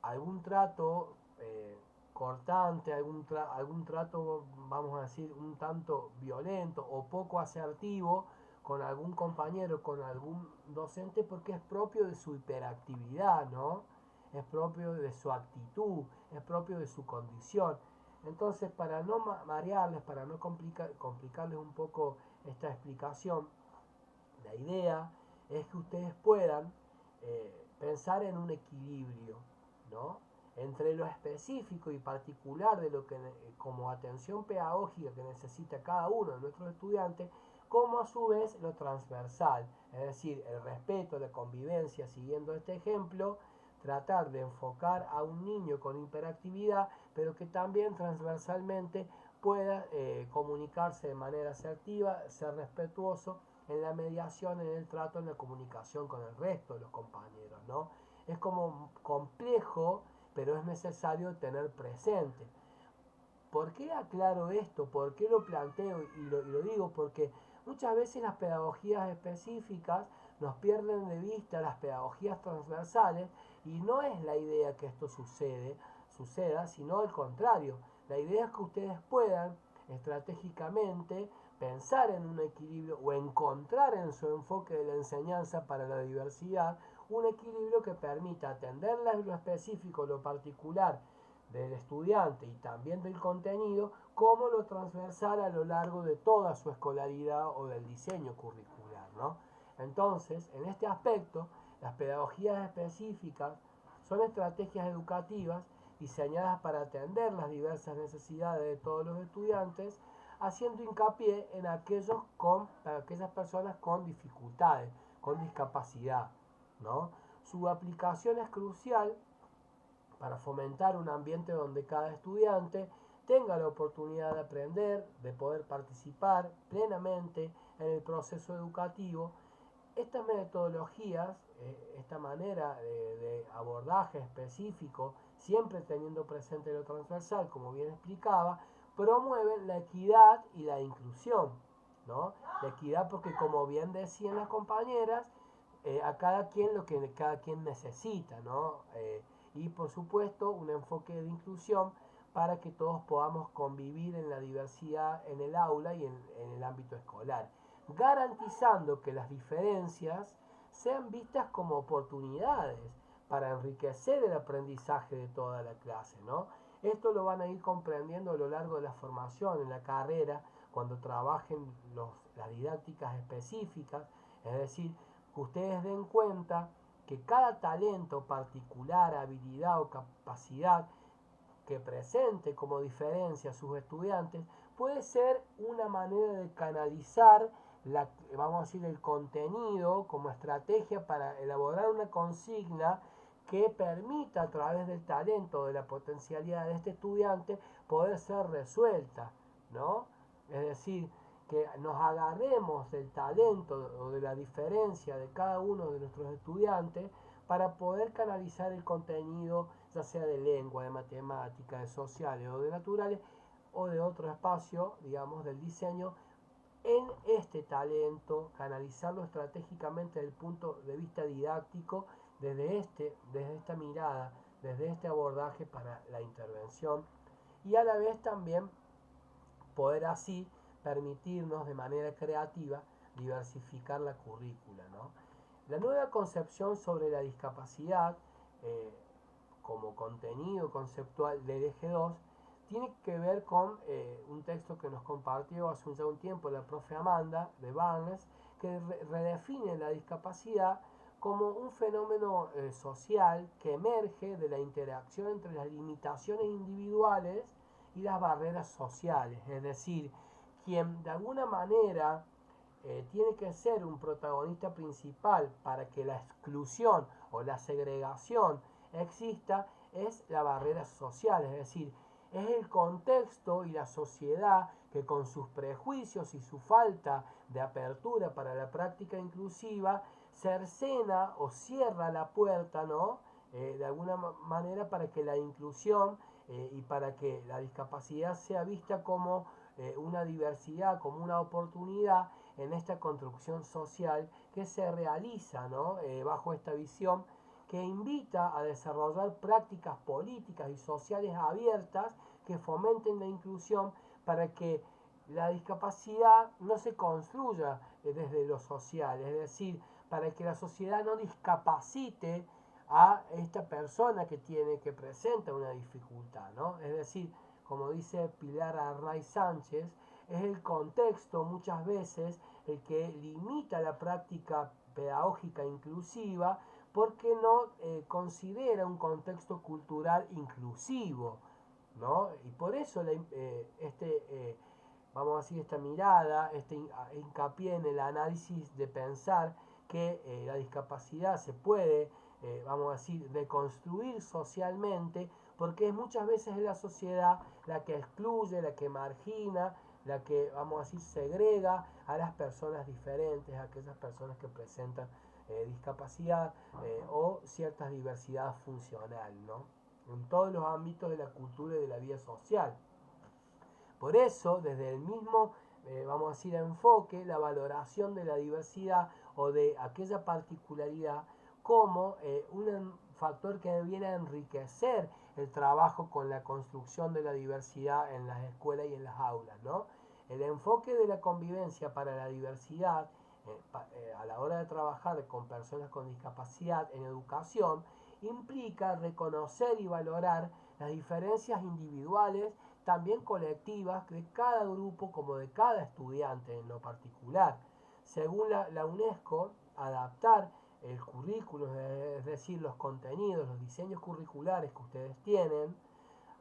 algún trato cortante, algún trato, vamos a decir, un tanto violento o poco asertivo con algún compañero, con algún docente, porque es propio de su hiperactividad, ¿no? Es propio de su actitud, es propio de su condición. Entonces, para no marearles, para no complicarles un poco esta explicación, la idea es que ustedes puedan pensar en un equilibrio, ¿no? Entre lo específico y particular de lo que como atención pedagógica que necesita cada uno de nuestros estudiantes, como a su vez lo transversal, es decir, el respeto, la convivencia, siguiendo este ejemplo, tratar de enfocar a un niño con hiperactividad, pero que también transversalmente pueda comunicarse de manera asertiva, ser respetuoso en la mediación, en el trato, en la comunicación con el resto de los compañeros, ¿no? Es como complejo, pero es necesario tener presente. ¿Por qué aclaro esto? ¿Por qué lo planteo? Y lo digo porque muchas veces las pedagogías específicas nos pierden de vista las pedagogías transversales, y no es la idea que esto suceda, sino al contrario. La idea es que ustedes puedan estratégicamente pensar en un equilibrio o encontrar en su enfoque de la enseñanza para la diversidad un equilibrio que permita atender lo específico, lo particular del estudiante y también del contenido, como lo transversal a lo largo de toda su escolaridad o del diseño curricular, ¿no? Entonces, en este aspecto, las pedagogías específicas son estrategias educativas diseñadas para atender las diversas necesidades de todos los estudiantes, haciendo hincapié en aquellas personas con dificultades, con discapacidad, ¿no? Su aplicación es crucial para fomentar un ambiente donde cada estudiante tenga la oportunidad de aprender, de poder participar plenamente en el proceso educativo, Estas metodologías, esta manera de abordaje específico, siempre teniendo presente lo transversal, como bien explicaba, promueven la equidad y la inclusión, ¿no? La equidad porque, como bien decían las compañeras, a cada quien lo que cada quien necesita, ¿no? Y por supuesto un enfoque de inclusión para que todos podamos convivir en la diversidad en el aula y en el ámbito escolar, garantizando que las diferencias sean vistas como oportunidades para enriquecer el aprendizaje de toda la clase, ¿no? Esto lo van a ir comprendiendo a lo largo de la formación, en la carrera, cuando trabajen las didácticas específicas, es decir, que ustedes den cuenta que cada talento particular, habilidad o capacidad que presente como diferencia a sus estudiantes puede ser una manera de canalizar vamos a decir, el contenido como estrategia para elaborar una consigna que permita a través del talento, de la potencialidad de este estudiante, poder ser resuelta, ¿no? Es decir, que nos agarremos del talento o de la diferencia de cada uno de nuestros estudiantes para poder canalizar el contenido, ya sea de lengua, de matemática, de sociales o de naturales, o de otro espacio, digamos, del diseño, en este talento, canalizarlo estratégicamente desde el punto de vista didáctico, desde esta mirada, desde este abordaje para la intervención, y a la vez también poder así permitirnos de manera creativa diversificar la currícula, ¿no? La nueva concepción sobre la discapacidad como contenido conceptual del eje 2 tiene que ver con un texto que nos compartió hace un tiempo la profe Amanda de Barnes, que redefine la discapacidad como un fenómeno social que emerge de la interacción entre las limitaciones individuales y las barreras sociales, es decir, quien de alguna manera tiene que ser un protagonista principal para que la exclusión o la segregación exista es la barrera social, es decir, es el contexto y la sociedad que con sus prejuicios y su falta de apertura para la práctica inclusiva cercena o cierra la puerta, ¿no? De alguna manera para que la inclusión y para que la discapacidad sea vista como una diversidad, como una oportunidad en esta construcción social que se realiza, ¿no? Bajo esta visión que invita a desarrollar prácticas políticas y sociales abiertas que fomenten la inclusión para que la discapacidad no se construya desde lo social, es decir, para que la sociedad no discapacite a esta persona que presenta una dificultad, ¿no? Es decir, como dice Pilar Arnaiz Sánchez, es el contexto muchas veces el que limita la práctica pedagógica inclusiva porque no considera un contexto cultural inclusivo, ¿no? Y por eso vamos a decir, esta mirada, este hincapié en el análisis de pensar que la discapacidad se puede, vamos a decir, deconstruir socialmente, porque muchas veces es la sociedad la que excluye, la que margina, la que, vamos a decir, segrega a las personas diferentes, a aquellas personas que presentan discapacidad o cierta diversidad funcional, ¿no? En todos los ámbitos de la cultura y de la vida social. Por eso, desde el mismo, vamos a decir, enfoque, la valoración de la diversidad o de aquella particularidad como un factor que viene a enriquecer el trabajo con la construcción de la diversidad en las escuelas y en las aulas, ¿no? El enfoque de la convivencia para la diversidad a la hora de trabajar con personas con discapacidad en educación implica reconocer y valorar las diferencias individuales, también colectivas, de cada grupo como de cada estudiante en lo particular. Según la UNESCO, adaptar el currículo, es decir, los contenidos, los diseños curriculares que ustedes tienen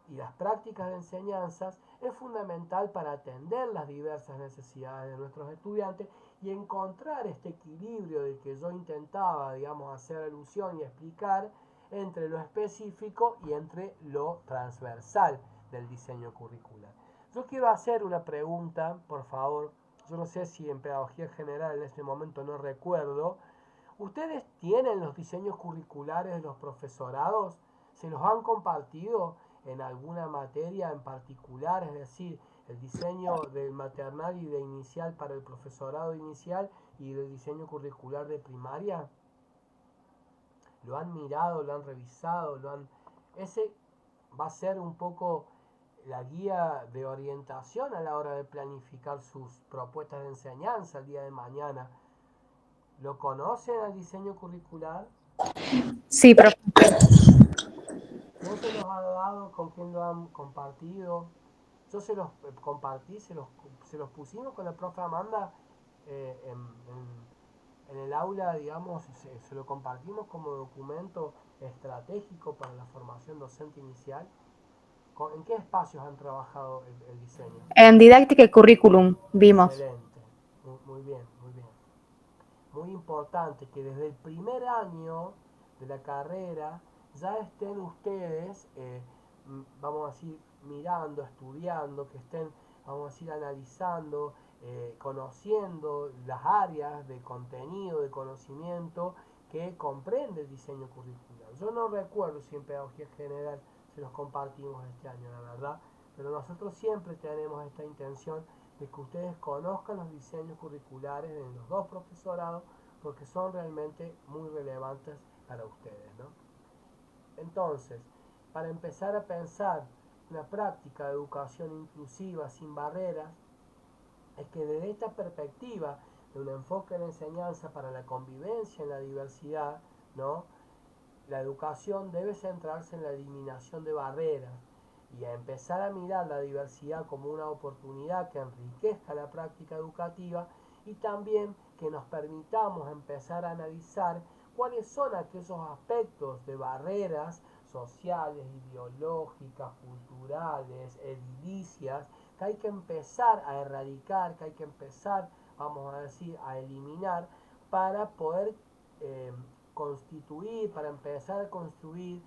y las prácticas de enseñanzas es fundamental para atender las diversas necesidades de nuestros estudiantes y encontrar este equilibrio del que yo intentaba, digamos, hacer alusión y explicar entre lo específico y entre lo transversal del diseño curricular. Yo quiero hacer una pregunta, por favor. yo no sé si en pedagogía general en este momento no recuerdo, ¿ustedes tienen los diseños curriculares de los profesorados? ¿Se los han compartido en alguna materia en particular? Es decir, el diseño del maternal y de inicial para el profesorado inicial y el diseño curricular de primaria. ¿Lo han mirado, lo han revisado, Ese va a ser un poco la guía de orientación a la hora de planificar sus propuestas de enseñanza el día de mañana. ¿Lo conocen al diseño curricular? Sí, profe. ¿Quién se los ha dado? ¿Con quién lo han compartido? Yo se los compartí, se los pusimos con la profe Amanda en el aula, digamos, se lo compartimos como documento estratégico para la formación docente inicial. ¿En qué espacios han trabajado el diseño? En didáctica y currículum vimos. Excelente, muy bien, muy bien. Muy importante que desde el primer año de la carrera ya estén ustedes, vamos a decir, mirando, estudiando, que estén, vamos a decir, analizando, conociendo las áreas de contenido, de conocimiento que comprende el diseño curricular. Yo no recuerdo si en pedagogía general se los compartimos este año, la verdad, pero nosotros siempre tenemos esta intención de que ustedes conozcan los diseños curriculares de los dos profesorados porque son realmente muy relevantes para ustedes, ¿no? Entonces, para empezar a pensar una práctica de educación inclusiva sin barreras, es que desde esta perspectiva de un enfoque de enseñanza para la convivencia en la diversidad, ¿no? La educación debe centrarse en la eliminación de barreras y a empezar a mirar la diversidad como una oportunidad que enriquezca la práctica educativa y también que nos permitamos empezar a analizar cuáles son aquellos aspectos de barreras sociales, ideológicas, culturales, edilicias, que hay que empezar a erradicar, que hay que empezar, vamos a decir, a eliminar para poder constituir, para empezar a construir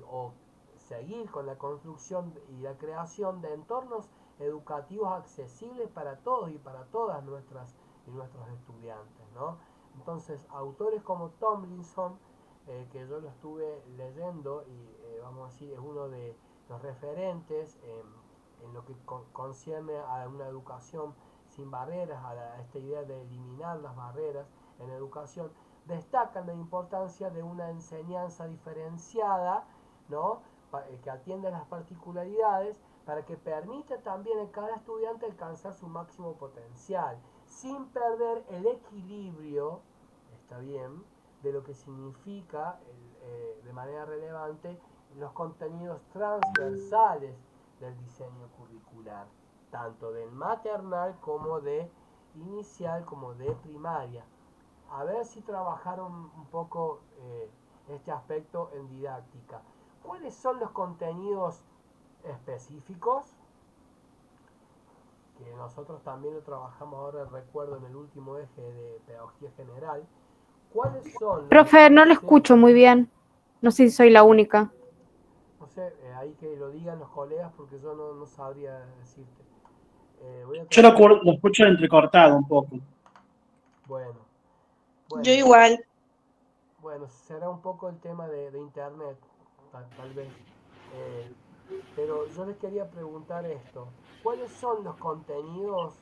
o seguir con la construcción y la creación de entornos educativos accesibles para todos y para todas nuestras y nuestros estudiantes, ¿no? Entonces, autores como Tomlinson, que yo lo estuve leyendo y vamos a decir es uno de los referentes en lo que concierne a una educación sin barreras, a esta idea de eliminar las barreras en educación, destacan la importancia de una enseñanza diferenciada, ¿no? Que atienda las particularidades para que permita también a cada estudiante alcanzar su máximo potencial, sin perder el equilibrio, está bien, de lo que significa de manera relevante los contenidos transversales del diseño curricular, tanto del maternal como de inicial como de primaria. A ver si trabajaron un poco este aspecto en didáctica. ¿Cuáles son los contenidos específicos? Que nosotros también lo trabajamos ahora, recuerdo, en el último eje de pedagogía general. ¿Cuáles son los... Profe, no lo escucho muy bien. No sé si soy la única. No sé, ahí que lo digan los colegas porque yo no sabría decirte. Yo lo escucho entrecortado un poco. Bueno, Yo igual. Bueno, será un poco el tema de internet, tal vez. Pero yo les quería preguntar esto. ¿Cuáles son los contenidos,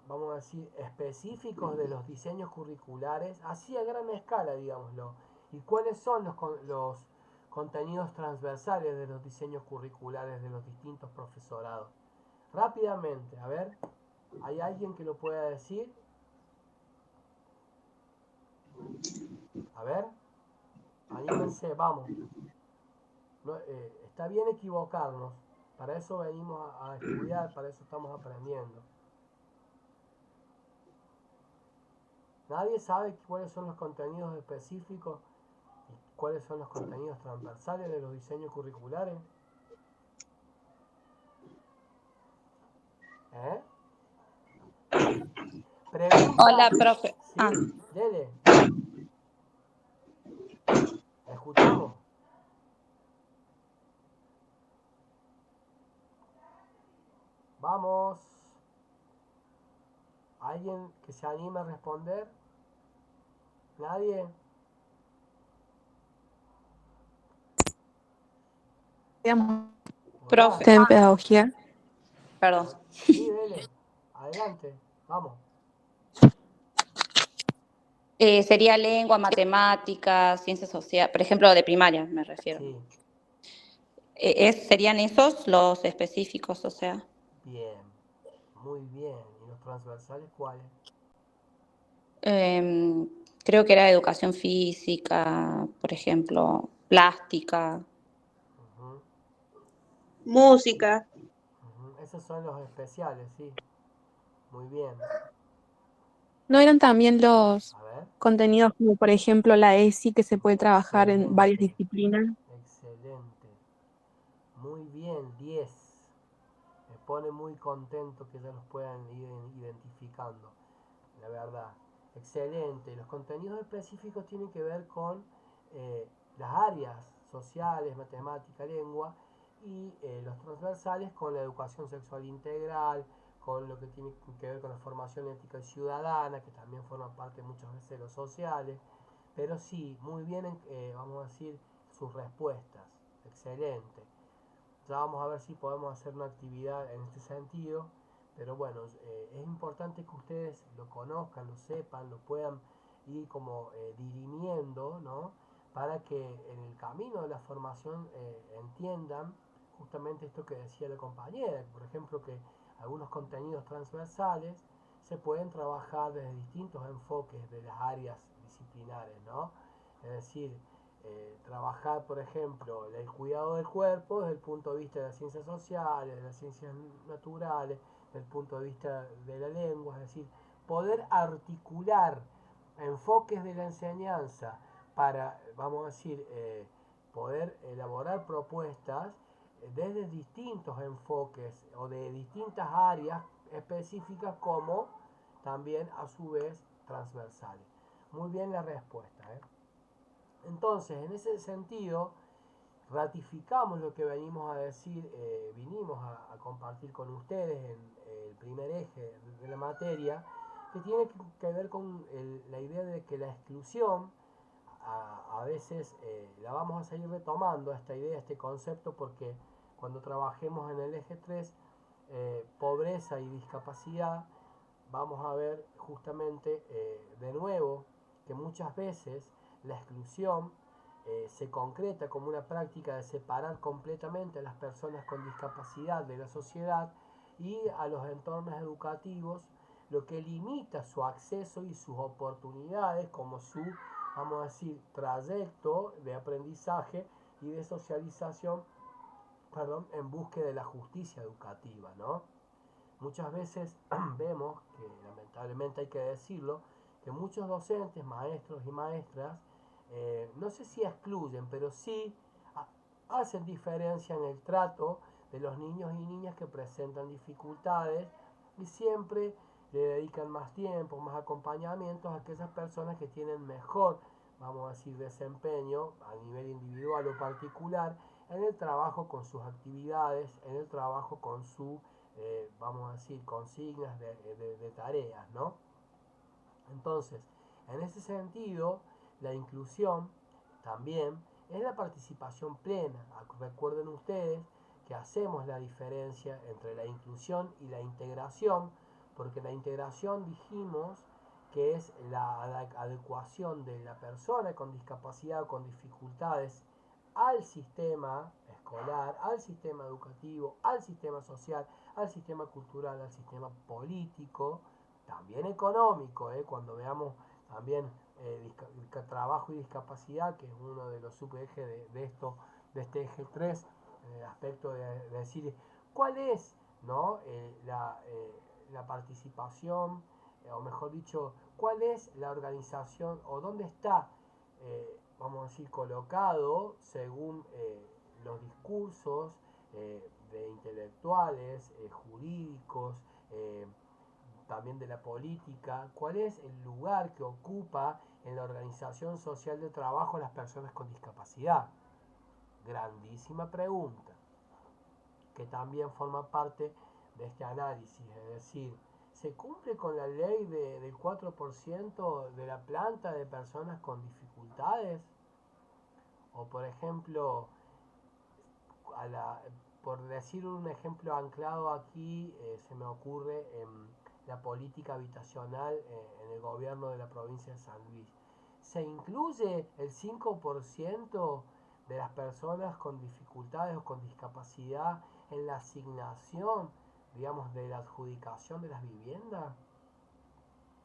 vamos a decir, específicos de los diseños curriculares, así a gran escala, digámoslo? ¿Y cuáles son los contenidos transversales de los diseños curriculares de los distintos profesorados? Rápidamente, a ver, ¿hay alguien que lo pueda decir? A ver, anímense, vamos. No, está bien equivocarnos, para eso venimos a estudiar, para eso estamos aprendiendo. Nadie sabe cuáles son los contenidos específicos y cuáles son los contenidos transversales de los diseños curriculares. ¿Eh? Pregunta. Hola, profe. Sí, dele. ¿Escuchamos? Vamos. ¿Alguien que se anime a responder? ¿Nadie? Profe, Hola. en pedagogía. Perdón. Sí, dele. Adelante. Vamos. Sería lengua, matemáticas, ciencias sociales, por ejemplo, de primaria me refiero. Sí. ¿Serían esos los específicos, o sea? Bien. Muy bien. ¿Y los transversales cuáles? Creo que era educación física, por ejemplo, plástica. Ujú, Música. ujú. Esos son los especiales, sí. Muy bien. ¿No eran también los A ver. contenidos como por ejemplo la ESI que se puede trabajar en varias Excelente. disciplinas? Excelente. Muy bien, 10. Me pone muy contento que ya los puedan ir identificando, la verdad. Excelente. Los contenidos específicos tienen que ver con las áreas sociales, matemática, lengua, y los transversales con la educación sexual integral, con lo que tiene que ver con la formación ética y ciudadana, que también forma parte muchas veces de los sociales. Pero sí, muy bien, vamos a decir, sus respuestas. Excelente. Ya vamos a ver si podemos hacer una actividad en este sentido, pero bueno, es importante que ustedes lo conozcan, lo sepan, lo puedan ir como dirimiendo, ¿no? Para que en el camino de la formación entiendan justamente esto que decía la compañera, por ejemplo, que algunos contenidos transversales se pueden trabajar desde distintos enfoques de las áreas disciplinares, ¿no? Es decir, trabajar, por ejemplo, el cuidado del cuerpo desde el punto de vista de las ciencias sociales, de las ciencias naturales, desde el punto de vista de la lengua, es decir, poder articular enfoques de la enseñanza para, vamos a decir, poder elaborar propuestas desde distintos enfoques o de distintas áreas específicas como también a su vez transversales. Muy bien la respuesta, ¿eh? Entonces, en ese sentido, ratificamos lo que venimos a decir, vinimos a compartir con ustedes en el primer eje de la materia, que tiene que ver con la idea de que la exclusión, a veces la vamos a seguir retomando, esta idea, este concepto, porque cuando trabajemos en el eje 3, pobreza y discapacidad, vamos a ver justamente de nuevo que muchas veces la exclusión se concreta como una práctica de separar completamente a las personas con discapacidad de la sociedad y a los entornos educativos, lo que limita su acceso y sus oportunidades como su, vamos a decir, trayecto de aprendizaje y de socialización, perdón, en búsqueda de la justicia educativa, ¿no? Muchas veces vemos que, lamentablemente hay que decirlo, que muchos docentes, maestros y maestras, no sé si excluyen, pero sí hacen diferencia en el trato de los niños y niñas que presentan dificultades y siempre le dedican más tiempo, más acompañamientos a aquellas personas que tienen mejor, vamos a decir, desempeño a nivel individual o particular en el trabajo con sus actividades, en el trabajo con su vamos a decir, consignas de tareas, ¿no? Entonces, en ese sentido, la inclusión también es la participación plena. Recuerden ustedes que hacemos la diferencia entre la inclusión y la integración, porque la integración dijimos que es la adecuación de la persona con discapacidad o con dificultades al sistema escolar, al sistema educativo, al sistema social, al sistema cultural, al sistema político, también económico, cuando veamos también trabajo y discapacidad, que es uno de los subejes de esto, de este eje 3, en el aspecto de decir cuál es, ¿no? La participación, o mejor dicho, cuál es la organización o dónde está, vamos a decir, colocado según los discursos de intelectuales, jurídicos, también de la política, cuál es el lugar que ocupa en la organización social de trabajo las personas con discapacidad. Grandísima pregunta, que también forma parte de este análisis, es decir, ¿se cumple con la ley del 4% de la planta de personas con dificultades? O por ejemplo, a la, por decir un ejemplo anclado aquí, se me ocurre la política habitacional en el gobierno de la provincia de San Luis. ¿Se incluye el 5% de las personas con dificultades o con discapacidad en la asignación, digamos, de la adjudicación de las viviendas?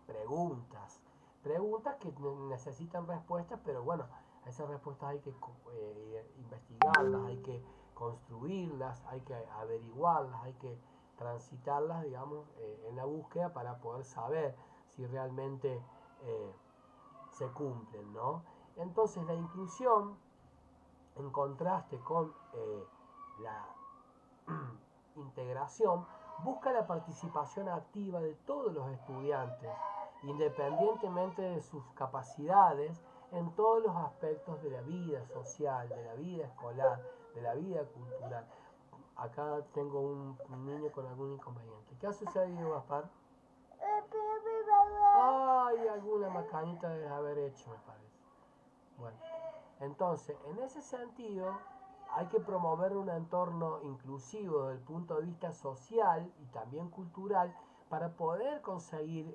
Preguntas que necesitan respuestas, pero bueno, esas respuestas hay que investigarlas, hay que construirlas, hay que averiguarlas, hay que transitarlas, digamos, en la búsqueda para poder saber si realmente se cumplen, ¿no? Entonces la inclusión, en contraste con la integración, busca la participación activa de todos los estudiantes, independientemente de sus capacidades, en todos los aspectos de la vida social, de la vida escolar, de la vida cultural. Acá tengo un niño con algún inconveniente. ¿Qué ha sucedido, Gaspar? Ay, alguna macanita debe haber hecho, me parece. Bueno, entonces, en ese sentido, hay que promover un entorno inclusivo desde el punto de vista social y también cultural para poder conseguir,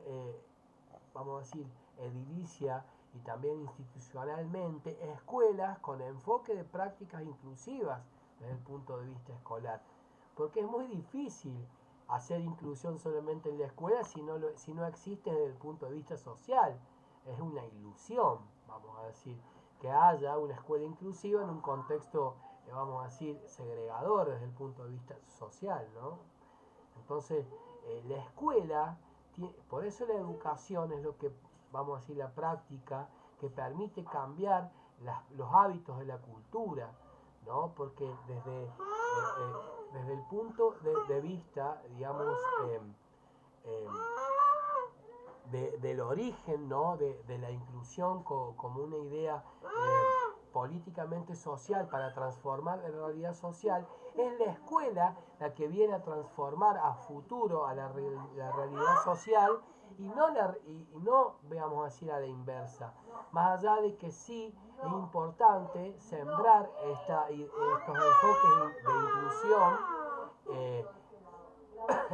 vamos a decir, edilicia y también institucionalmente, escuelas con enfoque de prácticas inclusivas desde el punto de vista escolar. Porque es muy difícil hacer inclusión solamente en la escuela si no existe desde el punto de vista social. Es una ilusión, vamos a decir, que haya una escuela inclusiva en un contexto, vamos a decir, segregador desde el punto de vista social, ¿no? Entonces, la escuela, por eso la educación es lo que, vamos a decir, la práctica que permite cambiar los hábitos de la cultura, ¿no? Porque desde el punto de vista, digamos, del origen, ¿no? de la inclusión como una idea políticamente social para transformar la realidad social, es la escuela la que viene a transformar a futuro a la realidad social y no veamos así a la inversa. Más allá de que sí es importante sembrar estos enfoques de inclusión,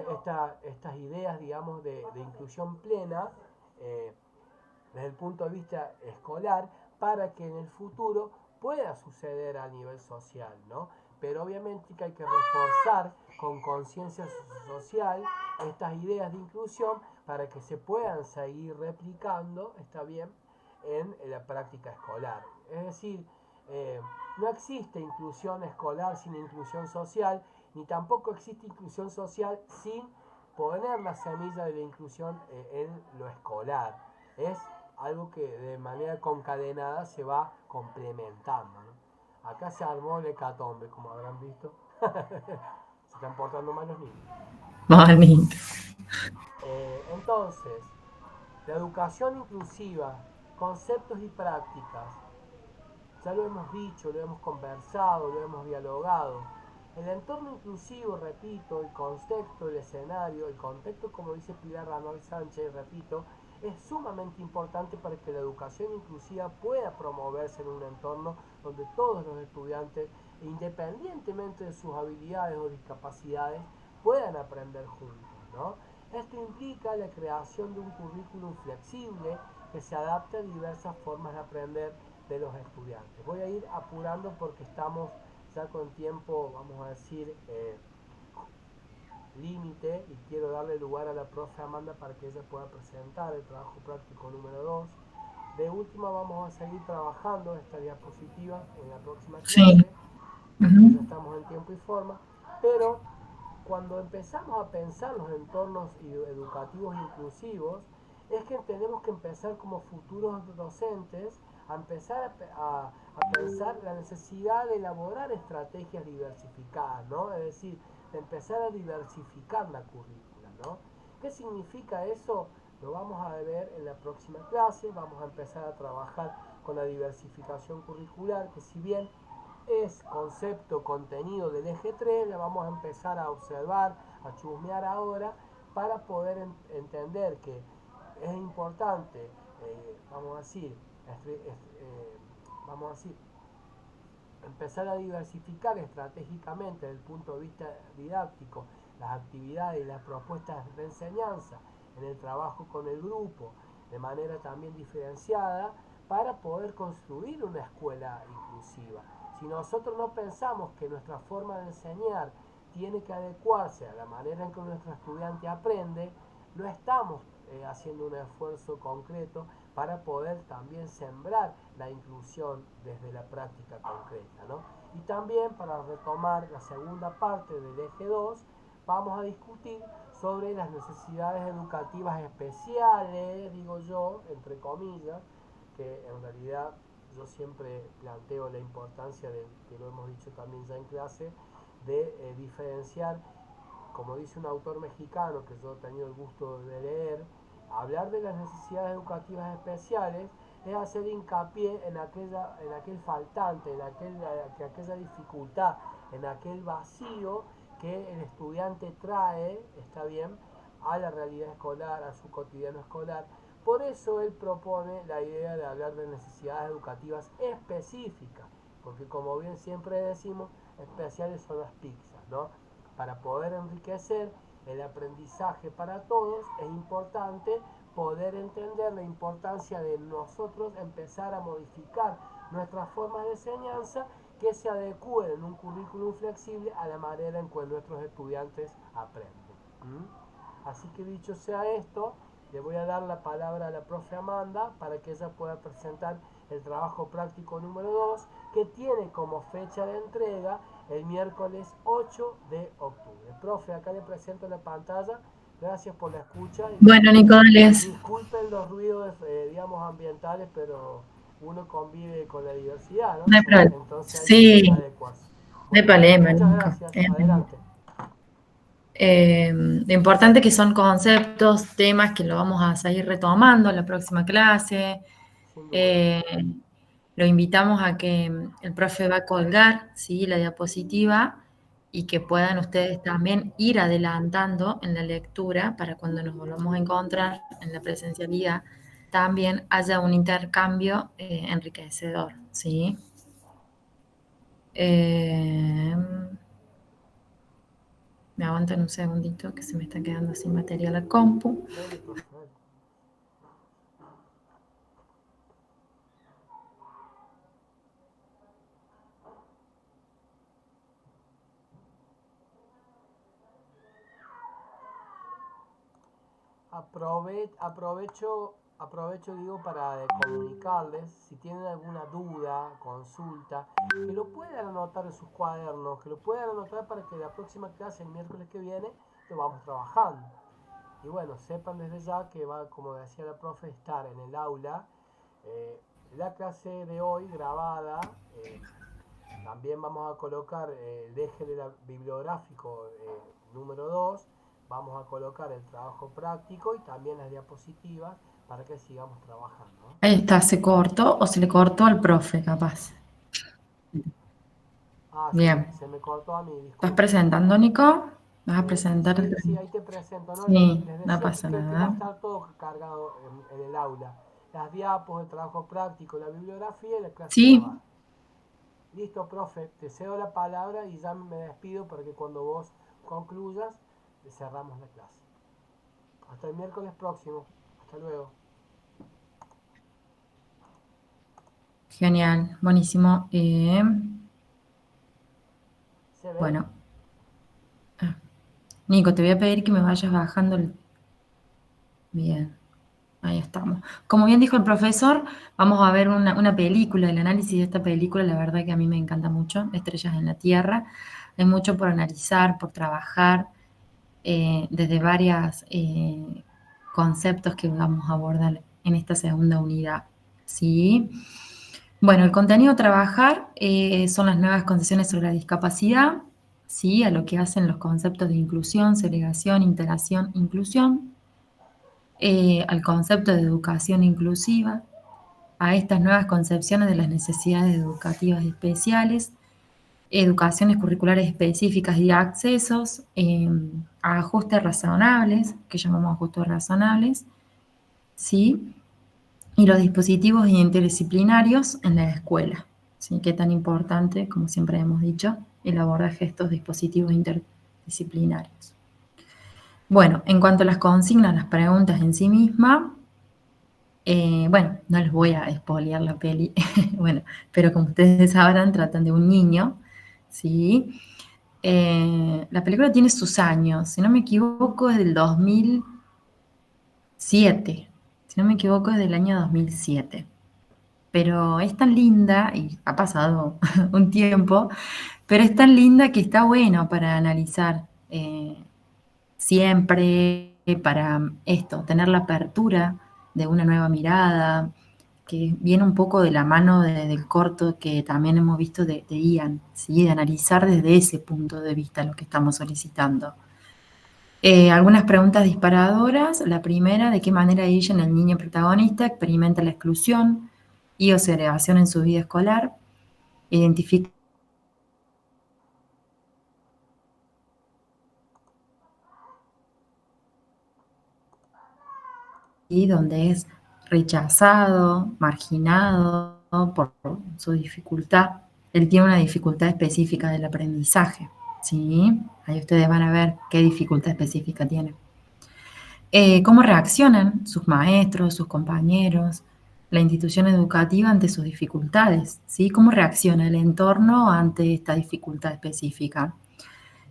estas ideas, digamos, de inclusión plena desde el punto de vista escolar para que en el futuro pueda suceder a nivel social, ¿no? Pero obviamente que hay que reforzar con conciencia social estas ideas de inclusión para que se puedan seguir replicando, está bien, en la práctica escolar. Es decir, no existe inclusión escolar sin inclusión social, ni tampoco existe inclusión social sin poner la semilla de la inclusión en lo escolar. Es algo que de manera concadenada se va complementando, ¿no? Acá se armó el hecatombe, como habrán visto. Se están portando mal los niños. Bonito. Entonces, la educación inclusiva, conceptos y prácticas, ya lo hemos dicho, lo hemos conversado, lo hemos dialogado. El entorno inclusivo, repito, el contexto, el escenario, el contexto, como dice Pilar Ranol Sánchez, repito, es sumamente importante para que la educación inclusiva pueda promoverse en un entorno donde todos los estudiantes, independientemente de sus habilidades o discapacidades, puedan aprender juntos, ¿no? Esto implica la creación de un currículum flexible que se adapte a diversas formas de aprender de los estudiantes. Voy a ir apurando porque estamos ya con tiempo, vamos a decir, límite, y quiero darle lugar a la profe Amanda para que ella pueda presentar el trabajo práctico número 2. De última vamos a seguir trabajando esta diapositiva en la próxima clase, Sí. ya estamos en tiempo y forma, pero cuando empezamos a pensar los entornos educativos inclusivos, es que tenemos que empezar como futuros docentes a empezar a pensar la necesidad de elaborar estrategias diversificadas, ¿no? Es decir, de empezar a diversificar la currícula, ¿no? ¿Qué significa eso? Lo vamos a ver en la próxima clase. Vamos a empezar a trabajar con la diversificación curricular, que si bien es concepto, contenido del eje 3, la vamos a empezar a observar, a chusmear ahora, para poder entender que es importante, vamos a decir, vamos a decir, empezar a diversificar estratégicamente desde el punto de vista didáctico las actividades y las propuestas de enseñanza en el trabajo con el grupo de manera también diferenciada para poder construir una escuela inclusiva. Si nosotros no pensamos que nuestra forma de enseñar tiene que adecuarse a la manera en que nuestro estudiante aprende, no estamos haciendo un esfuerzo concreto para poder también sembrar la inclusión desde la práctica concreta, ¿no? Y también, para retomar la segunda parte del eje 2, vamos a discutir sobre las necesidades educativas especiales, digo yo, entre comillas, que en realidad yo siempre planteo la importancia de, que lo hemos dicho también ya en clase, de diferenciar, como dice un autor mexicano que yo he tenido el gusto de leer, hablar de las necesidades educativas especiales es hacer hincapié en aquel faltante, en aquella dificultad, en aquel vacío que el estudiante trae, está bien, a la realidad escolar, a su cotidiano escolar. Por eso él propone la idea de hablar de necesidades educativas específicas, porque como bien siempre decimos, especiales son las pizzas, ¿no? Para poder enriquecer el aprendizaje para todos es importante poder entender la importancia de nosotros empezar a modificar nuestras formas de enseñanza que se adecúen en un currículum flexible a la manera en que nuestros estudiantes aprenden. Así que dicho sea esto, le voy a dar la palabra a la profe Amanda para que ella pueda presentar el trabajo práctico número 2, que tiene como fecha de entrega el miércoles 8 de octubre. Profe, acá le presento la pantalla. Gracias por la escucha. Bueno, Nicolás. Disculpen los ruidos, digamos, ambientales, pero uno convive con la diversidad, ¿no? No hay problema. Entonces hay Sí, que adecuarse. no hay problema, Muchas Nico. gracias. Adelante. Lo importante que son conceptos, temas que lo vamos a seguir retomando en la próxima clase. Sin duda. Lo invitamos a que el profe va a colgar, ¿sí?, la diapositiva y que puedan ustedes también ir adelantando en la lectura para cuando nos volvamos a encontrar en la presencialidad también haya un intercambio enriquecedor, ¿sí? Me aguantan un segundito que se me está quedando sin batería la compu. Aprovecho digo para comunicarles si tienen alguna duda, consulta, que lo puedan anotar en sus cuadernos, que lo puedan anotar para que la próxima clase, el miércoles que viene, lo vamos trabajando. Y bueno, sepan desde ya que va, como decía la profe, estar en el aula. La clase de hoy grabada, también vamos a colocar el eje bibliográfico número 2. Vamos a colocar el trabajo práctico y también las diapositivas para que sigamos trabajando, ¿no? Ahí está, ¿se cortó o se le cortó al profe, capaz? Bien. Se me cortó a mí, disculpe. ¿Estás presentando, Nico? ¿Vas a presentar? Sí, ahí te presento, ¿no? Sí, les no decía pasa que va a nada. estar todo cargado en el aula. Las diapos, el trabajo práctico, la bibliografía y la clase grabada. Listo, profe, te cedo la palabra y ya me despido para que cuando vos concluyas, cerramos la clase. Hasta el miércoles próximo. Hasta luego. Genial, buenísimo. Bueno. Nico, te voy a pedir que me vayas bajando el... Bien, ahí estamos. Como bien dijo el profesor, vamos a ver una película, el análisis de esta película, la verdad que a mí me encanta mucho, Estrellas en la Tierra. Hay mucho por analizar, por trabajar, desde varios conceptos que vamos a abordar en esta segunda unidad, ¿sí? Bueno, el contenido a trabajar son las nuevas concepciones sobre la discapacidad, ¿sí?, a lo que hacen los conceptos de inclusión, segregación, integración, inclusión, al concepto de educación inclusiva, a estas nuevas concepciones de las necesidades educativas especiales, educaciones curriculares específicas y accesos, a ajustes razonables, que llamamos ajustes razonables, ¿sí? Y los dispositivos interdisciplinarios en la escuela, ¿sí? Que tan importante, como siempre hemos dicho, el abordaje de estos dispositivos interdisciplinarios. Bueno, en cuanto a las consignas, las preguntas en sí misma, bueno, no les voy a espolear la peli, bueno, pero como ustedes sabrán, tratan de un niño, ¿sí? La película tiene sus años, si no me equivoco es del 2007, si no me equivoco es del año 2007, pero es tan linda, y ha pasado un tiempo, pero es tan linda que está bueno para analizar siempre, para esto, tener la apertura de una nueva mirada, que viene un poco de la mano del corto que también hemos visto de Ian, ¿sí? De analizar desde ese punto de vista lo que estamos solicitando. Algunas preguntas disparadoras. La primera, ¿de qué manera Ian, el niño protagonista, experimenta la exclusión y o segregación en su vida escolar? Identifica donde es rechazado, marginado por su dificultad. Él tiene una dificultad específica del aprendizaje, ¿sí? Ahí ustedes van a ver qué dificultad específica tiene. ¿Cómo reaccionan sus maestros, sus compañeros, la institución educativa ante sus dificultades? ¿Sí? ¿Cómo reacciona el entorno ante esta dificultad específica?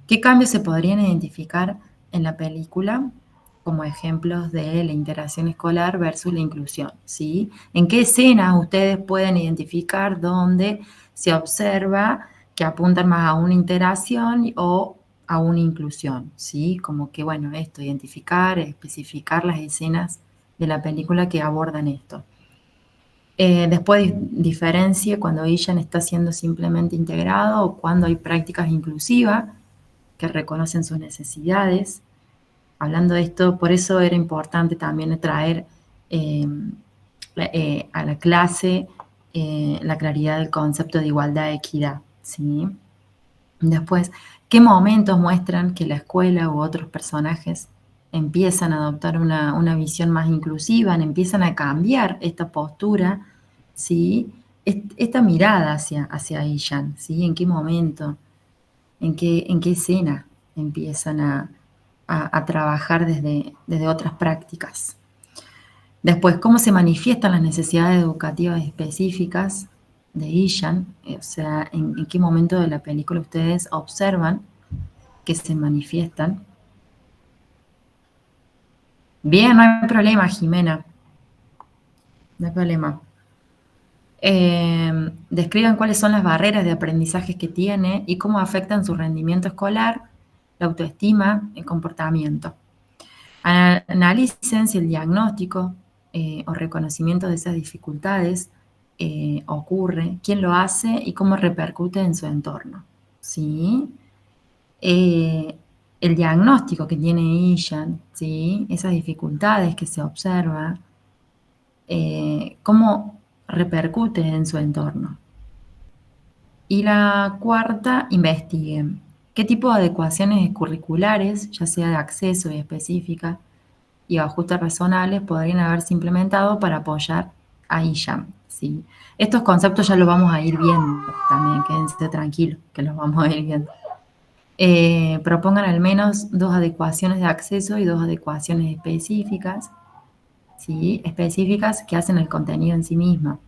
¿Qué cambios se podrían identificar en la película como ejemplos de la integración escolar versus la inclusión? ¿Sí? ¿En qué escenas ustedes pueden identificar donde se observa que apuntan más a una integración o a una inclusión? ¿Sí? Como que, bueno, esto, identificar, especificar las escenas de la película que abordan esto. Después diferencia cuando Ian está siendo simplemente integrado o cuando hay prácticas inclusivas que reconocen sus necesidades. Hablando de esto, por eso era importante también traer a la clase la claridad del concepto de igualdad e equidad, ¿sí? Después, ¿qué momentos muestran que la escuela u otros personajes empiezan a adoptar una visión más inclusiva, empiezan a cambiar esta postura, ¿sí? Esta mirada hacia Ian, ¿sí? ¿En qué momento? ¿En qué escena empiezan a trabajar desde otras prácticas? Después, ¿cómo se manifiestan las necesidades educativas específicas de Ian? O sea, ¿en qué momento de la película ustedes observan que se manifiestan? Bien, no hay problema, Jimena. No hay problema. Describan cuáles son las barreras de aprendizaje que tiene y cómo afectan su rendimiento escolar, la autoestima, el comportamiento. Analicen si el diagnóstico o reconocimiento de esas dificultades ocurre, quién lo hace y cómo repercute en su entorno, ¿sí? El diagnóstico que tiene Ian, ¿sí? Esas dificultades que se observa, cómo repercute en su entorno. Y la cuarta, investiguen qué tipo de adecuaciones curriculares, ya sea de acceso y específica, y ajustes razonables podrían haberse implementado para apoyar a Ian, ¿sí? Estos conceptos ya los vamos a ir viendo también, quédense tranquilos, que los vamos a ir viendo. Propongan al menos 2 adecuaciones de acceso y 2 adecuaciones específicas, ¿sí? Específicas que hacen el contenido en sí mismo.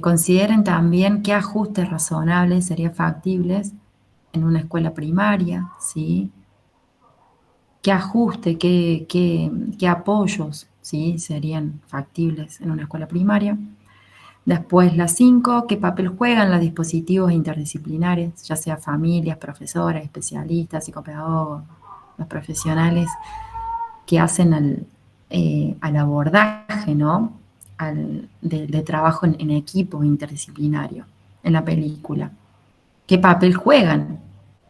Consideren también qué ajustes razonables serían factibles en una escuela primaria, ¿sí? ¿Qué ajuste, qué apoyos, ¿sí? Serían factibles en una escuela primaria? Después, la 5, ¿qué papel juegan los dispositivos interdisciplinares, ya sea familias, profesores, especialistas, psicopedagogos, los profesionales que hacen al abordaje, ¿no? de trabajo en equipo interdisciplinario en la película? ¿Qué papel juegan?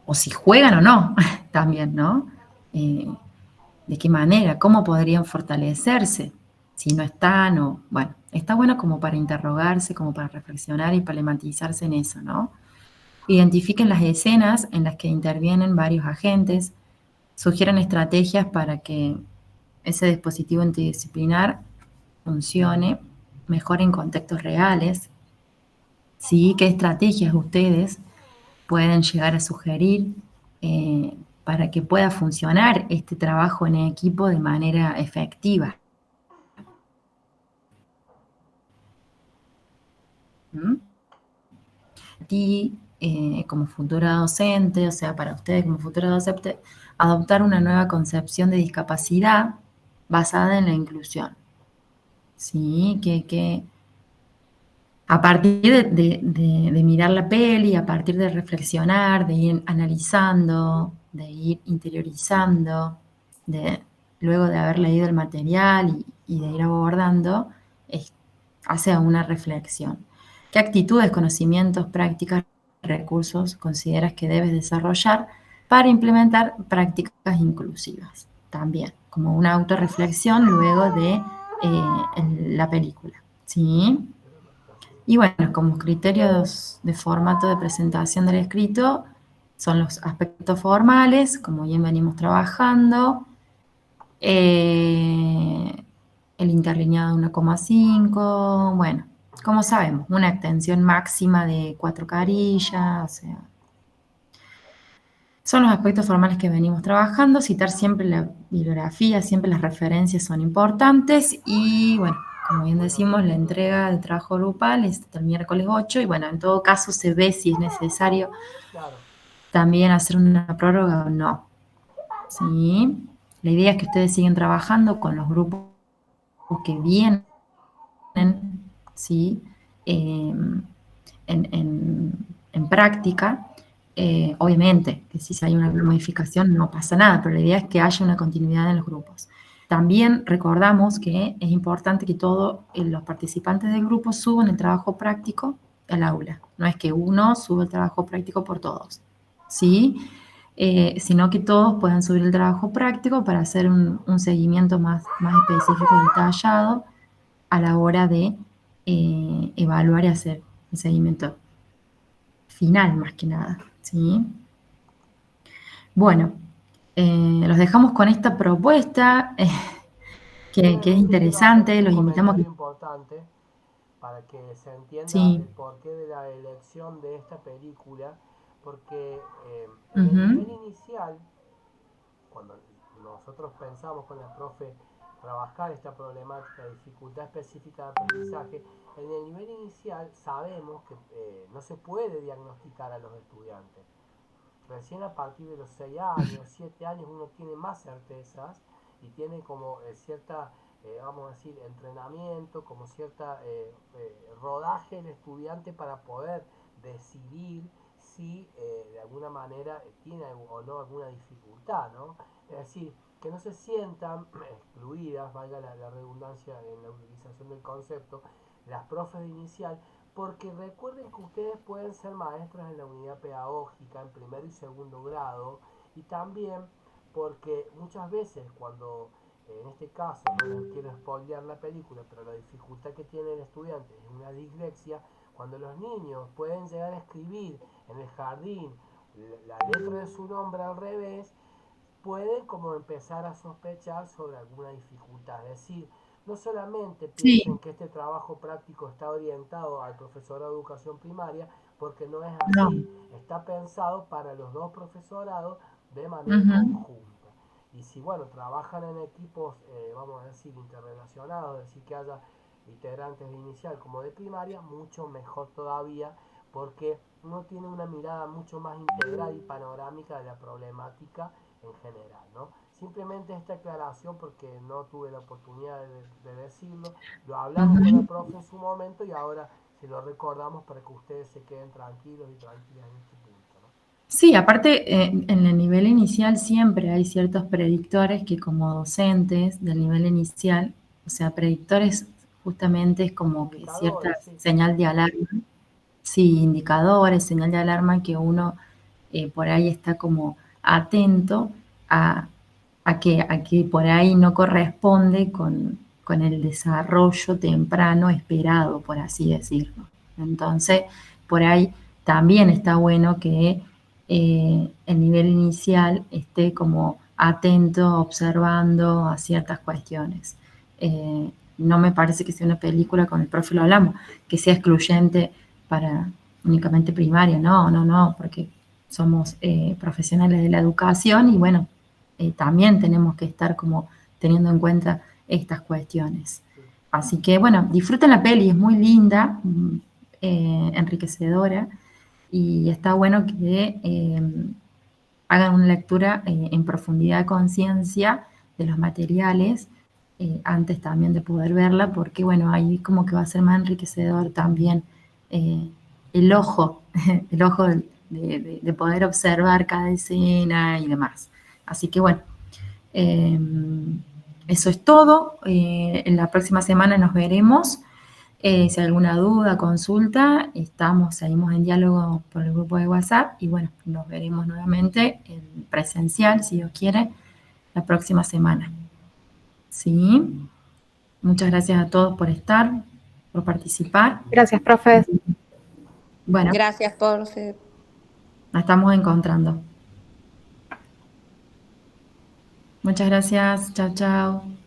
O si juegan o no, también, ¿no? ¿De qué manera? ¿Cómo podrían fortalecerse? Si no están o, bueno, está bueno como para interrogarse, como para reflexionar y problematizarse en eso, ¿no? Identifiquen las escenas en las que intervienen varios agentes, sugieren estrategias para que ese dispositivo interdisciplinar funcione mejor en contextos reales, ¿sí? ¿Qué estrategias ustedes pueden llegar a sugerir para que pueda funcionar este trabajo en equipo de manera efectiva? ¿Mm? A ti, como futura docente, o sea, para ustedes como futura docente, adoptar una nueva concepción de discapacidad basada en la inclusión. ¿Sí? Que a partir de mirar la peli, a partir de reflexionar, de ir analizando, de ir interiorizando, luego de haber leído el material y de ir abordando, hace una reflexión. ¿Qué actitudes, conocimientos, prácticas, recursos consideras que debes desarrollar para implementar prácticas inclusivas? También, como una autorreflexión luego de la película. ¿Sí? Y bueno, como criterios de formato de presentación del escrito, son los aspectos formales, como bien venimos trabajando, el interlineado 1,5, bueno, como sabemos, una extensión máxima de 4 carillas, o sea, son los aspectos formales que venimos trabajando, citar siempre la bibliografía, siempre las referencias son importantes y bueno, como bien decimos, la entrega de trabajo grupal es hasta el miércoles 8 y bueno, en todo caso se ve si es necesario también hacer una prórroga o no. ¿Sí? La idea es que ustedes siguen trabajando con los grupos que vienen, ¿sí? En práctica. Obviamente, que si hay una modificación no pasa nada, pero la idea es que haya una continuidad en los grupos. También recordamos que es importante que todos los participantes del grupo suban el trabajo práctico al aula. No es que uno suba el trabajo práctico por todos, ¿sí? Sino que todos puedan subir el trabajo práctico para hacer un seguimiento más específico, detallado, a la hora de evaluar y hacer el seguimiento final, más que nada, ¿sí? Bueno, los dejamos con esta propuesta que es interesante, los invitamos. Importante para que se entienda Sí. el porqué de la elección de esta película, porque en el nivel inicial, cuando nosotros pensamos con la profe trabajar esta problemática, dificultad específica de aprendizaje, en el nivel inicial sabemos que no se puede diagnosticar a los estudiantes. Recién a partir de los 6 años, 7 años, uno tiene más certezas y tiene como cierta, vamos a decir, entrenamiento, como cierta rodaje el estudiante para poder decidir si de alguna manera tiene o no alguna dificultad, ¿no? Es decir, que no se sientan excluidas, valga la redundancia en la utilización del concepto, las profes de inicial, porque recuerden que ustedes pueden ser maestras en la unidad pedagógica en primero y segundo grado, y también porque muchas veces cuando, en este caso, no les quiero spoilear la película, pero la dificultad que tiene el estudiante es una dislexia, cuando los niños pueden llegar a escribir en el jardín la letra de su nombre al revés, pueden como empezar a sospechar sobre alguna dificultad. Es decir, no solamente piensen que este trabajo práctico está orientado al profesorado de educación primaria, porque no es así. Está pensado para los dos profesorados de manera conjunta. Y si, bueno, trabajan en equipos, vamos a decir, interrelacionados, es decir, que haya integrantes de inicial como de primaria, mucho mejor todavía, porque uno tiene una mirada mucho más integral y panorámica de la problemática en general, ¿no? Simplemente esta aclaración porque no tuve la oportunidad de decirlo, lo hablamos con el profe en su momento y ahora se lo recordamos para que ustedes se queden tranquilos y tranquilas en este punto, ¿no? Sí, aparte en el nivel inicial siempre hay ciertos predictores que como docentes del nivel inicial, o sea, predictores justamente es como que cierta señal de alarma, sí, indicadores, señal de alarma que uno por ahí está como atento a que por ahí no corresponde con con el desarrollo temprano esperado, por así decirlo. Entonces, por ahí también está bueno que el nivel inicial esté como atento, observando a ciertas cuestiones. No me parece que sea una película, con el profe lo hablamos, que sea excluyente para únicamente primaria, no, porque somos profesionales de la educación y bueno, también tenemos que estar como teniendo en cuenta estas cuestiones. Así que bueno, disfruten la peli, es muy linda, enriquecedora, y está bueno que hagan una lectura en profundidad de conciencia de los materiales antes también de poder verla, porque bueno, ahí como que va a ser más enriquecedor también el ojo, el ojo de poder observar cada escena y demás. Así que bueno, eso es todo. En la próxima semana nos veremos. Si hay alguna duda, consulta, seguimos en diálogo por el grupo de WhatsApp y bueno, nos veremos nuevamente en presencial, si Dios quiere, la próxima semana. ¿Sí? Muchas gracias a todos por estar, por participar. Gracias, profe. Bueno, Gracias, profe. nos estamos encontrando. Muchas gracias. Chao, chao.